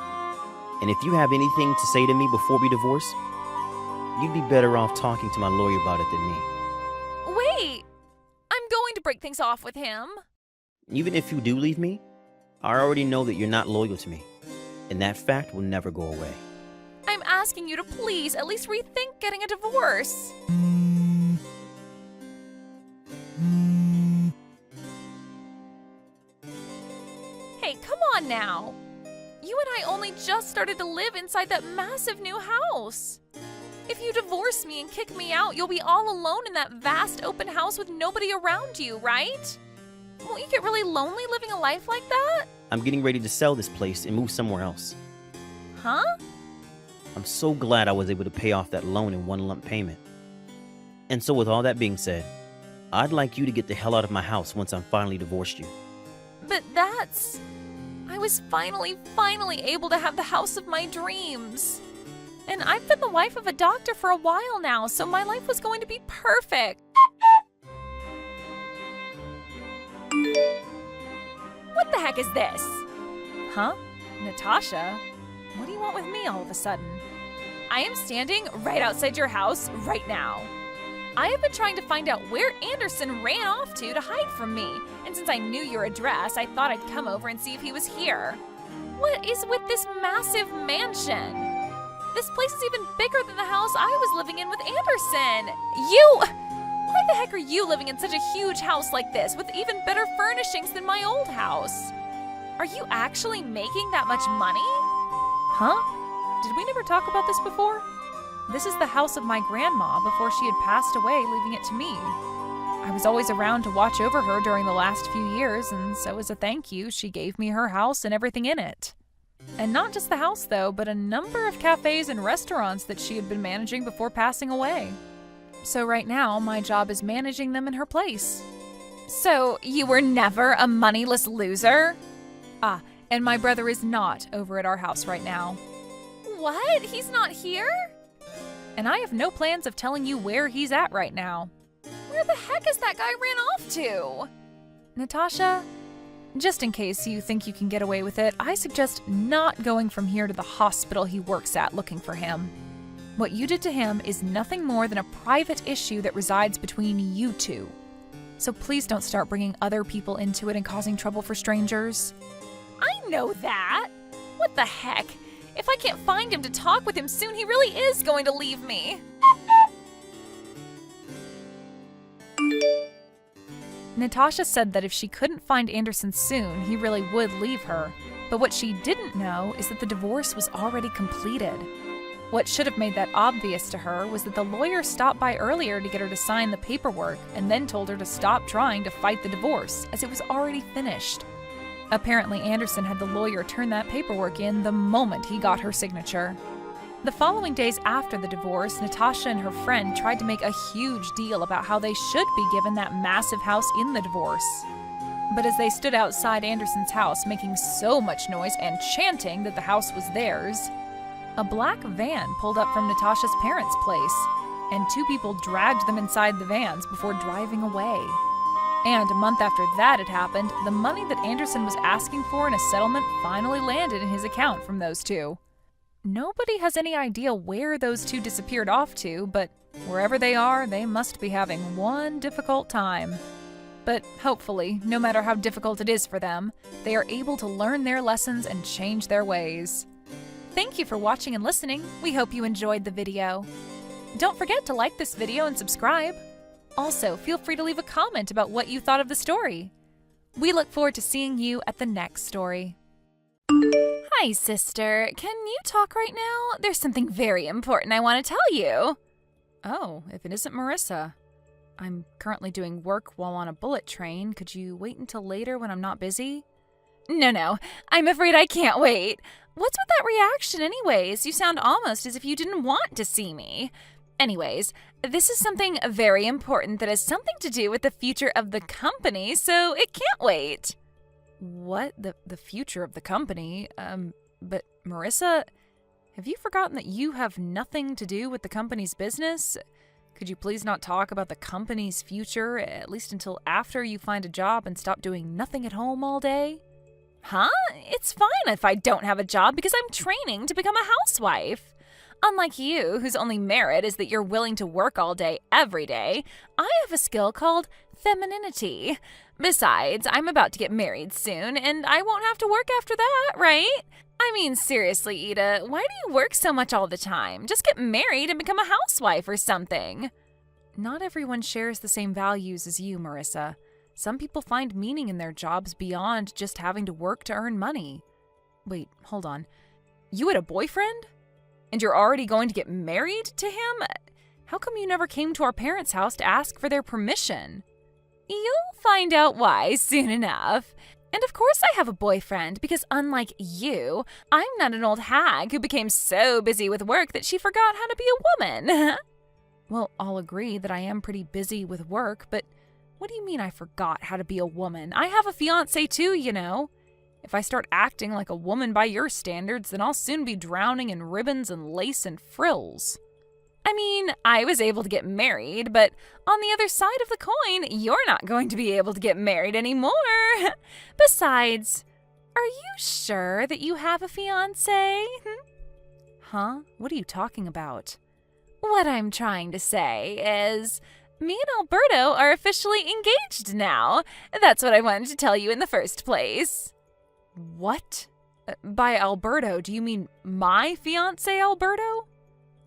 [SPEAKER 2] And if you have anything to say to me before we divorce, you'd be better off talking to my lawyer about it than me.
[SPEAKER 1] Wait! I'm going to break things off with him.
[SPEAKER 2] Even if you do leave me, I already know that you're not loyal to me. And that fact will never go away.
[SPEAKER 1] I'm asking you to please at least rethink getting a divorce. Hey, come on now. You and I only just started to live inside that massive new house. If If you divorce me and kick me out, you'll be all alone in that vast open house with nobody around you, right? Won't you get really lonely living a life like that?
[SPEAKER 2] I'm getting ready to sell this place and move somewhere else.
[SPEAKER 1] Huh?
[SPEAKER 2] I'm so glad I was able to pay off that loan in one lump payment. And so with all that being said, I'd like you to get the hell out of my house once I'm finally divorced you.
[SPEAKER 1] But that's... I was finally able to have the house of my dreams. And I've been the wife of a doctor for a while now, so my life was going to be perfect. What the heck is this? Huh? Natasha? What do you want with me all of a sudden? I am standing right outside your house right now. I have been trying to find out where Anderson ran off to hide from me, and since I knew your address, I thought I'd come over and see if he was here. What is with this massive mansion? This place is even bigger than the house I was living in with Anderson. Why the heck are you living in such a huge house like this with even better furnishings than my old house? Are you actually making that much money? Huh? Did we never talk about this before? This is the house of my grandma before she had passed away, leaving it to me. I was always around to watch over her during the last few years, and so as a thank you, she gave me her house and everything in it. And not just the house, though, but a number of cafes and restaurants that she had been managing before passing away. So right now, my job is managing them in her place. So, you were never a moneyless loser? Ah, and my brother is not over at our house right now. What? He's not here? And I have no plans of telling you where he's at right now. Where the heck is that guy ran off to? Natasha, just in case you think you can get away with it, I suggest not going from here to the hospital he works at looking for him. What you did to him is nothing more than a private issue that resides between you two. So please don't start bringing other people into it and causing trouble for strangers. I know that. What the heck? If I can't find him to talk with him soon, he really is going to leave me. Natasha said that if she couldn't find Anderson soon, he really would leave her. But what she didn't know is that the divorce was already completed. What should have made that obvious to her was that the lawyer stopped by earlier to get her to sign the paperwork and then told her to stop trying to fight the divorce as it was already finished. Apparently, Anderson had the lawyer turn that paperwork in the moment he got her signature. The following days after the divorce, Natasha and her friend tried to make a huge deal about how they should be given that massive house in the divorce. But as they stood outside Anderson's house making so much noise and chanting that the house was theirs, a black van pulled up from Natasha's parents' place, and two people dragged them inside the vans before driving away. And a month after that had happened, the money that Anderson was asking for in a settlement finally landed in his account from those two. Nobody has any idea where those two disappeared off to, but wherever they are, they must be having one difficult time. But hopefully, no matter how difficult it is for them, they are able to learn their lessons and change their ways. Thank you for watching and listening. We hope you enjoyed the video. Don't forget to like this video and subscribe. Also, feel free to leave a comment about what you thought of the story. We look forward to seeing you at the next story. Hi, sister. Can you talk right now? There's something very important I want to tell you. Oh, if it isn't Marissa. I'm currently doing work while on a bullet train. Could you wait until later when I'm not busy? No. I'm afraid I can't wait. What's with that reaction anyways? You sound almost as if you didn't want to see me. Anyways, this is something very important that has something to do with the future of the company, so it can't wait. What? The future of the company? But Marissa, have you forgotten that you have nothing to do with the company's business? Could you please not talk about the company's future, at least until after you find a job and stop doing nothing at home all day? Huh? It's fine if I don't have a job because I'm training to become a housewife. Unlike you, whose only merit is that you're willing to work all day, every day, I have a skill called femininity. Besides, I'm about to get married soon, and I won't have to work after that, right? I mean, seriously, Ida, why do you work so much all the time? Just get married and become a housewife or something. Not everyone shares the same values as you, Marissa. Some people find meaning in their jobs beyond just having to work to earn money. Wait, hold on. You had a boyfriend? And you're already going to get married to him? How come you never came to our parents' house to ask for their permission? You'll find out why soon enough. And of course I have a boyfriend, because unlike you, I'm not an old hag who became so busy with work that she forgot how to be a woman. Well, I'll agree that I am pretty busy with work, but what do you mean I forgot how to be a woman? I have a fiancé too, you know. If I start acting like a woman by your standards, then I'll soon be drowning in ribbons and lace and frills. I mean, I was able to get married, but on the other side of the coin, you're not going to be able to get married anymore. Besides, are you sure that you have a fiancé? Huh? What are you talking about? What I'm trying to say is, me and Alberto are officially engaged now. That's what I wanted to tell you in the first place. What? By Alberto, do you mean my fiancé Alberto?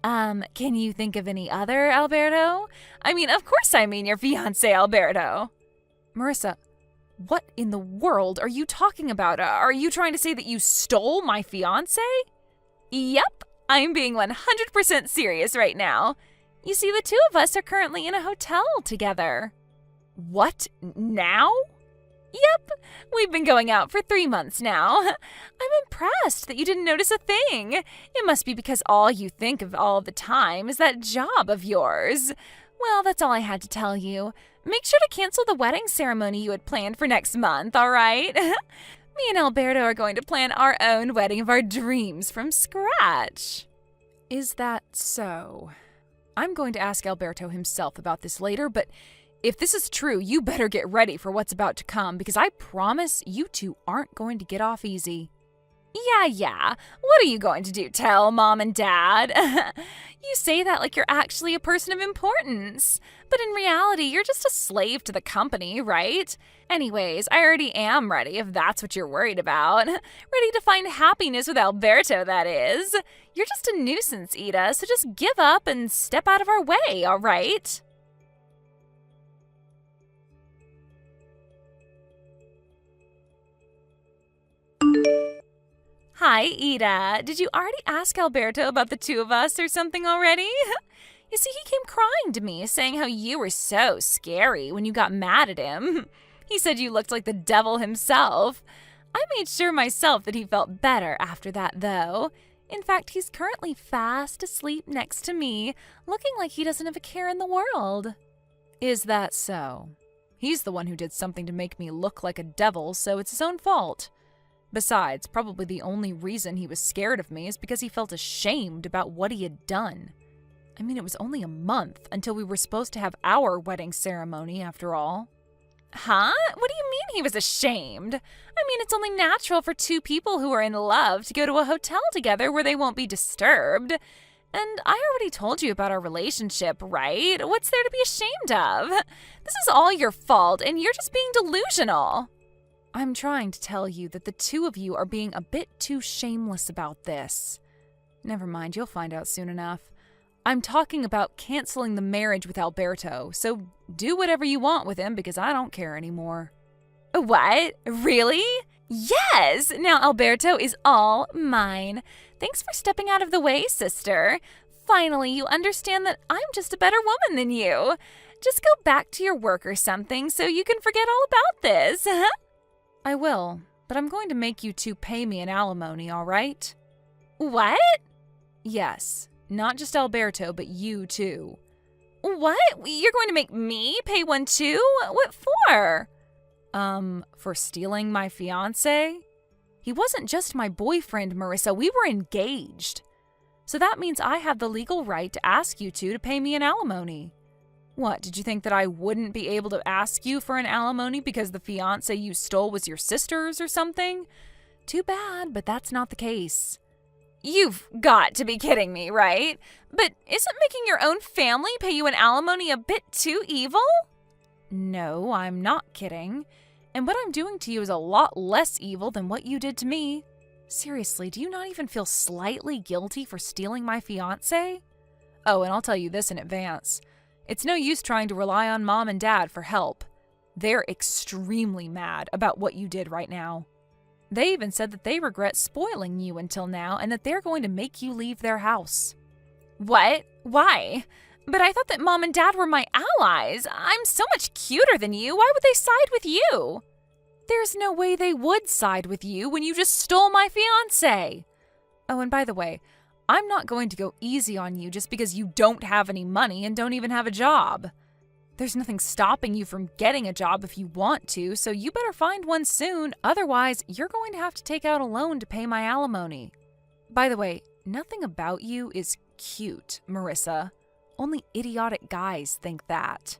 [SPEAKER 1] Can you think of any other Alberto? I mean, of course I mean your fiancé Alberto. Marissa, what in the world are you talking about? Are you trying to say that you stole my fiancé? Yep, I'm being 100% serious right now. You see, the two of us are currently in a hotel together. What? Now? Yep, we've been going out for 3 months now. I'm impressed that you didn't notice a thing. It must be because all you think of all the time is that job of yours. Well, that's all I had to tell you. Make sure to cancel the wedding ceremony you had planned for next month, all right? Me and Alberto are going to plan our own wedding of our dreams from scratch. Is that so? I'm going to ask Alberto himself about this later, but if this is true, you better get ready for what's about to come, because I promise you two aren't going to get off easy. Yeah. What are you going to do? Tell Mom and Dad? You say that like you're actually a person of importance. But in reality, you're just a slave to the company, right? Anyways, I already am ready, if that's what you're worried about. Ready to find happiness with Alberto, that is. You're just a nuisance, Ida, so just give up and step out of our way, all right? Hi, Ida. Did you already ask Alberto about the two of us or something already? You see, he came crying to me, saying how you were so scary when you got mad at him. He said you looked like the devil himself. I made sure myself that he felt better after that, though. In fact, he's currently fast asleep next to me, looking like he doesn't have a care in the world. Is that so? He's the one who did something to make me look like a devil, so it's his own fault. Besides, probably the only reason he was scared of me is because he felt ashamed about what he had done. I mean, it was only a month until we were supposed to have our wedding ceremony, after all. Huh? What do you mean he was ashamed? I mean, it's only natural for two people who are in love to go to a hotel together where they won't be disturbed. And I already told you about our relationship, right? What's there to be ashamed of? This is all your fault, and you're just being delusional. I'm trying to tell you that the two of you are being a bit too shameless about this. Never mind, you'll find out soon enough. I'm talking about canceling the marriage with Alberto, so do whatever you want with him because I don't care anymore. What? Really? Yes! Now Alberto is all mine. Thanks for stepping out of the way, sister. Finally, you understand that I'm just a better woman than you. Just go back to your work or something so you can forget all about this. I will, but I'm going to make you two pay me an alimony, all right? What? Yes, not just Alberto, but you too. What? You're going to make me pay one too? What for? For stealing my fiancé? He wasn't just my boyfriend, Marissa. We were engaged. So that means I have the legal right to ask you two to pay me an alimony. What, did you think that I wouldn't be able to ask you for an alimony because the fiancé you stole was your sister's or something? Too bad, but that's not the case. You've got to be kidding me, right? But isn't making your own family pay you an alimony a bit too evil? No, I'm not kidding. And what I'm doing to you is a lot less evil than what you did to me. Seriously, do you not even feel slightly guilty for stealing my fiancé? Oh, and I'll tell you this in advance. It's no use trying to rely on Mom and Dad for help. They're extremely mad about what you did right now. They even said that they regret spoiling you until now and that they're going to make you leave their house. What? Why? But I thought that Mom and Dad were my allies. I'm so much cuter than you. Why would they side with you? There's no way they would side with you when you just stole my fiancé. Oh, and by the way, I'm not going to go easy on you just because you don't have any money and don't even have a job. There's nothing stopping you from getting a job if you want to, so you better find one soon. Otherwise, you're going to have to take out a loan to pay my alimony. By the way, nothing about you is cute, Marissa. Only idiotic guys think that.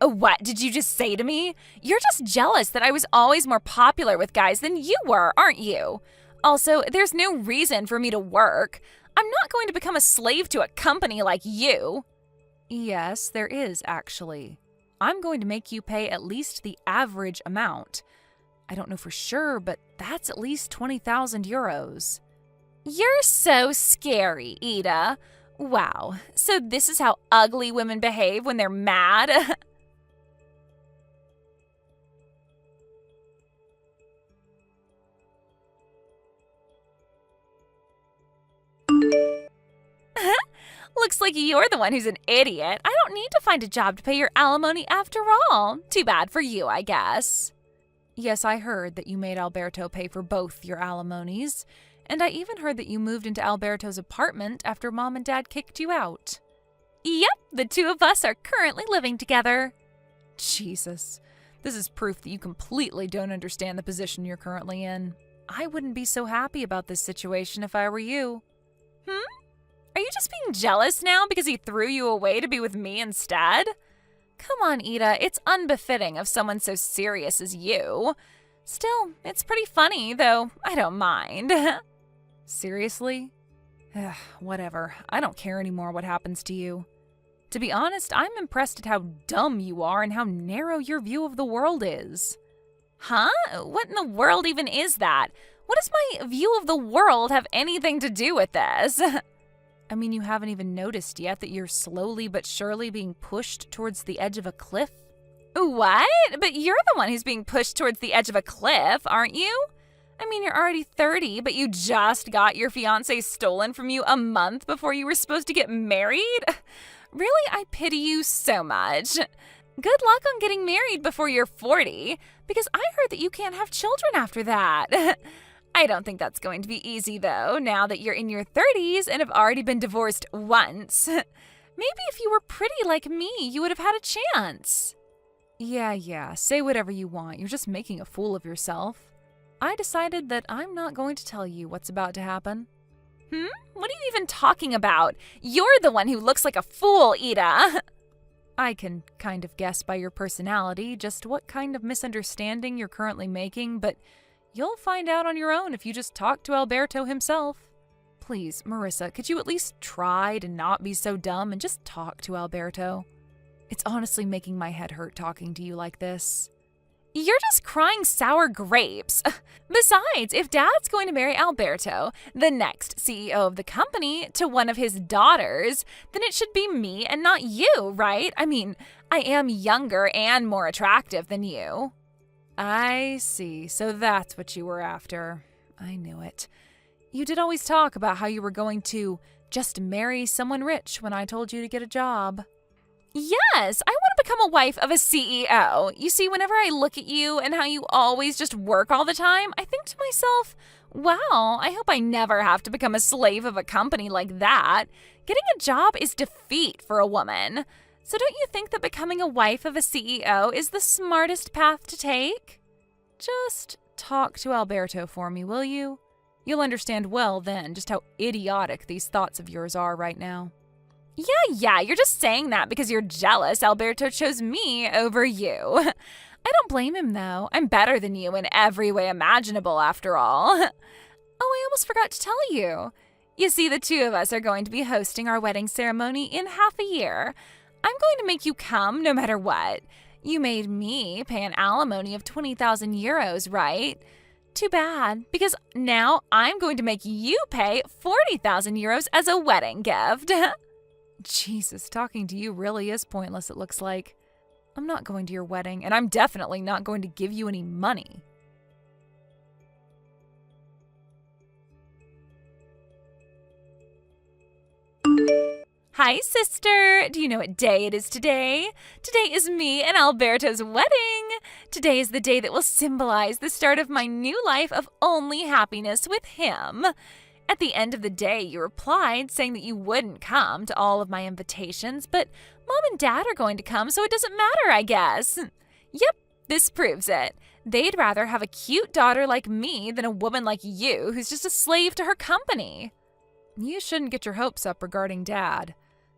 [SPEAKER 1] Oh, what did you just say to me? You're just jealous that I was always more popular with guys than you were, aren't you? Also, there's no reason for me to work. I'm not going to become a slave to a company like you. Yes, there is, actually. I'm going to make you pay at least the average amount. I don't know for sure, but that's at least 20,000 euros. You're so scary, Ida. Wow, so this is how ugly women behave when they're mad? Looks like you're the one who's an idiot. I don't need to find a job to pay your alimony after all. Too bad for you, I guess. Yes, I heard that you made Alberto pay for both your alimonies. And I even heard that you moved into Alberto's apartment after Mom and Dad kicked you out. Yep, the two of us are currently living together. Jesus, this is proof that you completely don't understand the position you're currently in. I wouldn't be so happy about this situation if I were you. Are you just being jealous now because he threw you away to be with me instead? Come on, Ida, it's unbefitting of someone so serious as you. Still, it's pretty funny, though I don't mind. Seriously? Whatever. I don't care anymore what happens to you. To be honest, I'm impressed at how dumb you are and how narrow your view of the world is. Huh? What in the world even is that? What does my view of the world have anything to do with this? I mean, you haven't even noticed yet that you're slowly but surely being pushed towards the edge of a cliff? What? But you're the one who's being pushed towards the edge of a cliff, aren't you? I mean, you're already 30, but you just got your fiancé stolen from you a month before you were supposed to get married? Really, I pity you so much. Good luck on getting married before you're 40, because I heard that you can't have children after that. I don't think that's going to be easy, though, now that you're in your 30s and have already been divorced once. Maybe if you were pretty like me, you would have had a chance. Yeah, say whatever you want. You're just making a fool of yourself. I decided that I'm not going to tell you what's about to happen. What are you even talking about? You're the one who looks like a fool, Ida. I can kind of guess by your personality just what kind of misunderstanding you're currently making, but you'll find out on your own if you just talk to Alberto himself. Please, Marissa, could you at least try to not be so dumb and just talk to Alberto? It's honestly making my head hurt talking to you like this. You're just crying sour grapes. Besides, if Dad's going to marry Alberto, the next CEO of the company, to one of his daughters, then it should be me and not you, right? I mean, I am younger and more attractive than you. I see. So that's what you were after. I knew it. You did always talk about how you were going to just marry someone rich when I told you to get a job. Yes, I want to become a wife of a CEO. You see, whenever I look at you and how you always just work all the time, I think to myself, wow, I hope I never have to become a slave of a company like that. Getting a job is defeat for a woman. So don't you think that becoming a wife of a CEO is the smartest path to take? Just talk to Alberto for me, will you? You'll understand well then just how idiotic these thoughts of yours are right now. Yeah, you're just saying that because you're jealous Alberto chose me over you. I don't blame him, though. I'm better than you in every way imaginable, after all. Oh, I almost forgot to tell you. You see, the two of us are going to be hosting our wedding ceremony in half a year. I'm going to make you come no matter what. You made me pay an alimony of 20,000 euros, right? Too bad, because now I'm going to make you pay 40,000 euros as a wedding gift. Jesus, talking to you really is pointless, it looks like. I'm not going to your wedding, and I'm definitely not going to give you any money. Hi, sister. Do you know what day it is today? Today is me and Alberto's wedding. Today is the day that will symbolize the start of my new life of only happiness with him. At the end of the day, you replied saying that you wouldn't come to all of my invitations, but Mom and Dad are going to come, so it doesn't matter, I guess. Yep, this proves it. They'd rather have a cute daughter like me than a woman like you who's just a slave to her company. You shouldn't get your hopes up regarding Dad.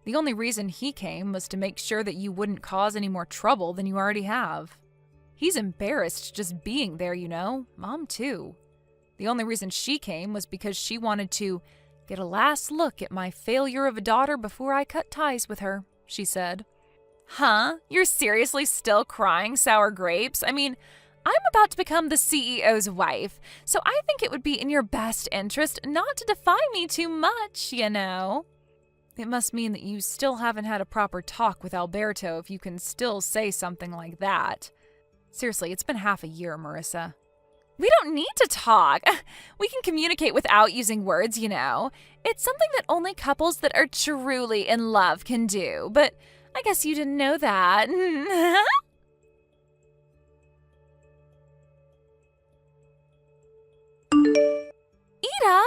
[SPEAKER 1] The only reason he came was to make sure that you wouldn't cause any more trouble than you already have. He's embarrassed just being there, you know. Mom, too. The only reason she came was because she wanted to get a last look at my failure of a daughter before I cut ties with her, she said. Huh? You're seriously still crying sour grapes? I mean, I'm about to become the CEO's wife, so I think it would be in your best interest not to defy me too much, you know. It must mean that you still haven't had a proper talk with Alberto if you can still say something like that. Seriously, it's been half a year, Marissa. We don't need to talk. We can communicate without using words, you know. It's something that only couples that are truly in love can do, but I guess you didn't know that. Ida,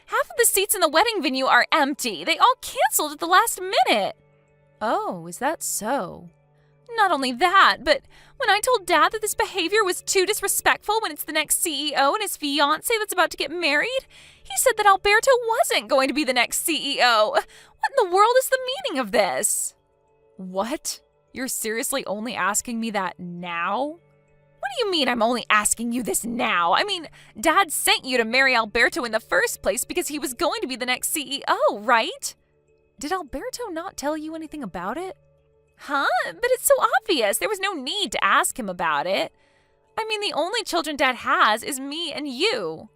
[SPEAKER 1] half of the seats in the wedding venue are empty. They all canceled at the last minute. Oh, is that so? Not only that, but when I told Dad that this behavior was too disrespectful when it's the next CEO and his fiancé that's about to get married, he said that Alberto wasn't going to be the next CEO. What in the world is the meaning of this? What? You're seriously only asking me that now? What do you mean I'm only asking you this now? I mean, Dad sent you to marry Alberto in the first place because he was going to be the next CEO, right? Did Alberto not tell you anything about it? Huh? But it's so obvious. There was no need to ask him about it. I mean, the only children Dad has is me and you.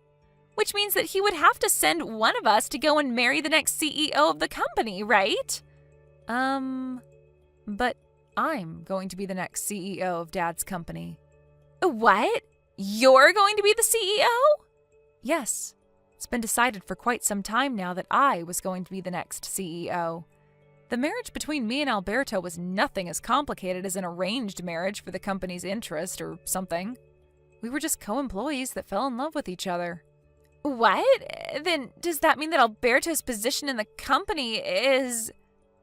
[SPEAKER 1] Which means that he would have to send one of us to go and marry the next CEO of the company, right? But I'm going to be the next CEO of Dad's company. What? You're going to be the CEO? Yes. It's been decided for quite some time now that I was going to be the next CEO. The marriage between me and Alberto was nothing as complicated as an arranged marriage for the company's interest or something. We were just co-employees that fell in love with each other. What? Then does that mean that Alberto's position in the company is...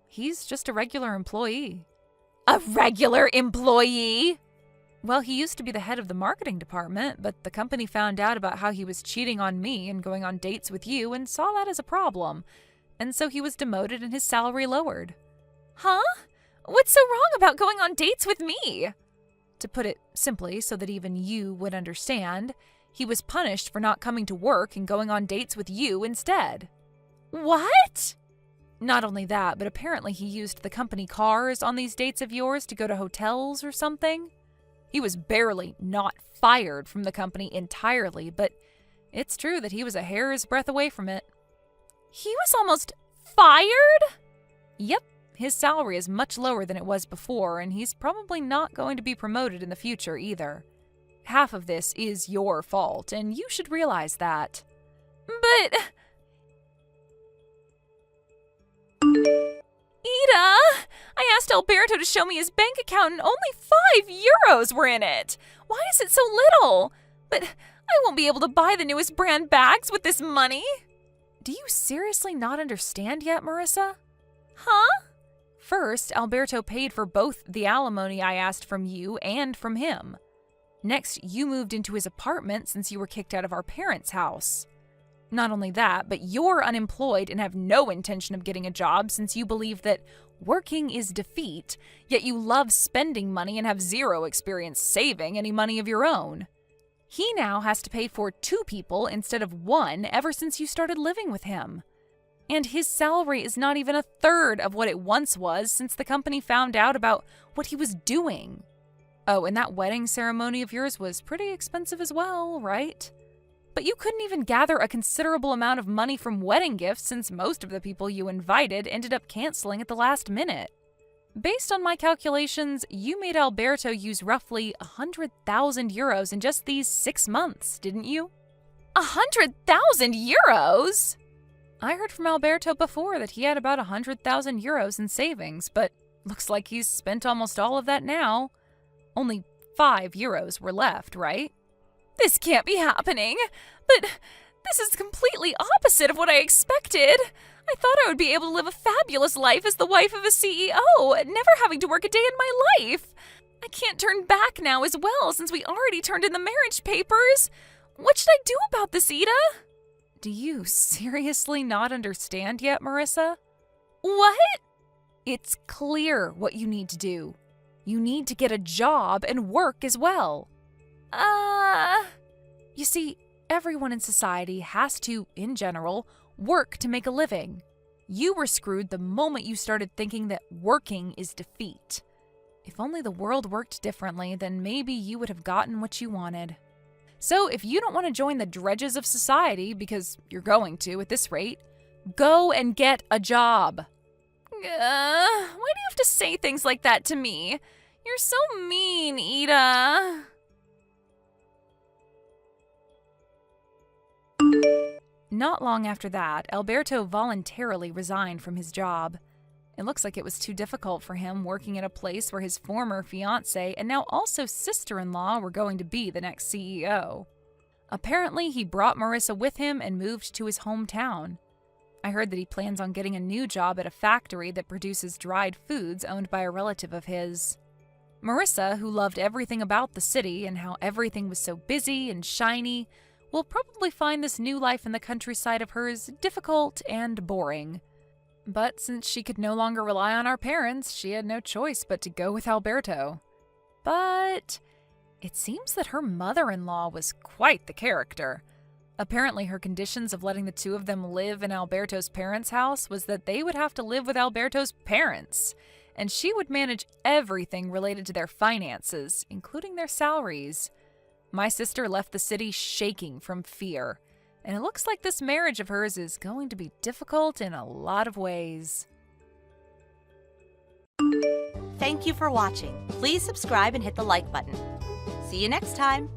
[SPEAKER 1] He's just a regular employee. A regular employee? Well, he used to be the head of the marketing department, but the company found out about how he was cheating on me and going on dates with you and saw that as a problem. And so he was demoted and his salary lowered. Huh? What's so wrong about going on dates with me? To put it simply so that even you would understand, he was punished for not coming to work and going on dates with you instead. What? Not only that, but apparently he used the company cars on these dates of yours to go to hotels or something. He was barely not fired from the company entirely, but it's true that he was a hair's breadth away from it. He was almost fired? Yep, his salary is much lower than it was before, and he's probably not going to be promoted in the future either. Half of this is your fault, and you should realize that. But... Ida! I asked Alberto to show me his bank account and only €5 were in it. Why is it so little? But I won't be able to buy the newest brand bags with this money. Do you seriously not understand yet, Marissa? Huh? First, Alberto paid for both the alimony I asked from you and from him. Next, you moved into his apartment since you were kicked out of our parents' house. Not only that, but you're unemployed and have no intention of getting a job since you believe that working is defeat, yet you love spending money and have zero experience saving any money of your own. He now has to pay for 2 people instead of 1 ever since you started living with him. And his salary is not even a third of what it once was since the company found out about what he was doing. Oh, and that wedding ceremony of yours was pretty expensive as well, right? But you couldn't even gather a considerable amount of money from wedding gifts since most of the people you invited ended up canceling at the last minute. Based on my calculations, you made Alberto use roughly €100,000 in just these 6 months, didn't you? €100,000? I heard from Alberto before that he had about 100,000 euros in savings, but looks like he's spent almost all of that now. Only 5 euros were left, right? This can't be happening, but this is completely opposite of what I expected. I thought I would be able to live a fabulous life as the wife of a CEO, never having to work a day in my life. I can't turn back now as well since we already turned in the marriage papers. What should I do about this, Ida? Do you seriously not understand yet, Marissa? What? It's clear what you need to do. You need to get a job and work as well. You see, everyone in society has to, in general, work to make a living. You were screwed the moment you started thinking that working is defeat. If only the world worked differently, then maybe you would have gotten what you wanted. So if you don't want to join the dredges of society, because you're going to at this rate, go and get a job. Why do you have to say things like that to me? You're so mean, Ida. Not long after that, Alberto voluntarily resigned from his job. It looks like it was too difficult for him working at a place where his former fiancée and now also sister-in-law were going to be the next CEO. Apparently, he brought Marissa with him and moved to his hometown. I heard that he plans on getting a new job at a factory that produces dried foods owned by a relative of his. Marissa, who loved everything about the city and how everything was so busy and shiny, will probably find this new life in the countryside of hers difficult and boring. But since she could no longer rely on our parents, she had no choice but to go with Alberto. But it seems that her mother-in-law was quite the character. Apparently her conditions of letting the two of them live in Alberto's parents' house was that they would have to live with Alberto's parents, and she would manage everything related to their finances, including their salaries. My sister left the city shaking from fear, and it looks like this marriage of hers is going to be difficult in a lot of ways.
[SPEAKER 6] Thank you for watching. Please subscribe and hit the like button. See you next time.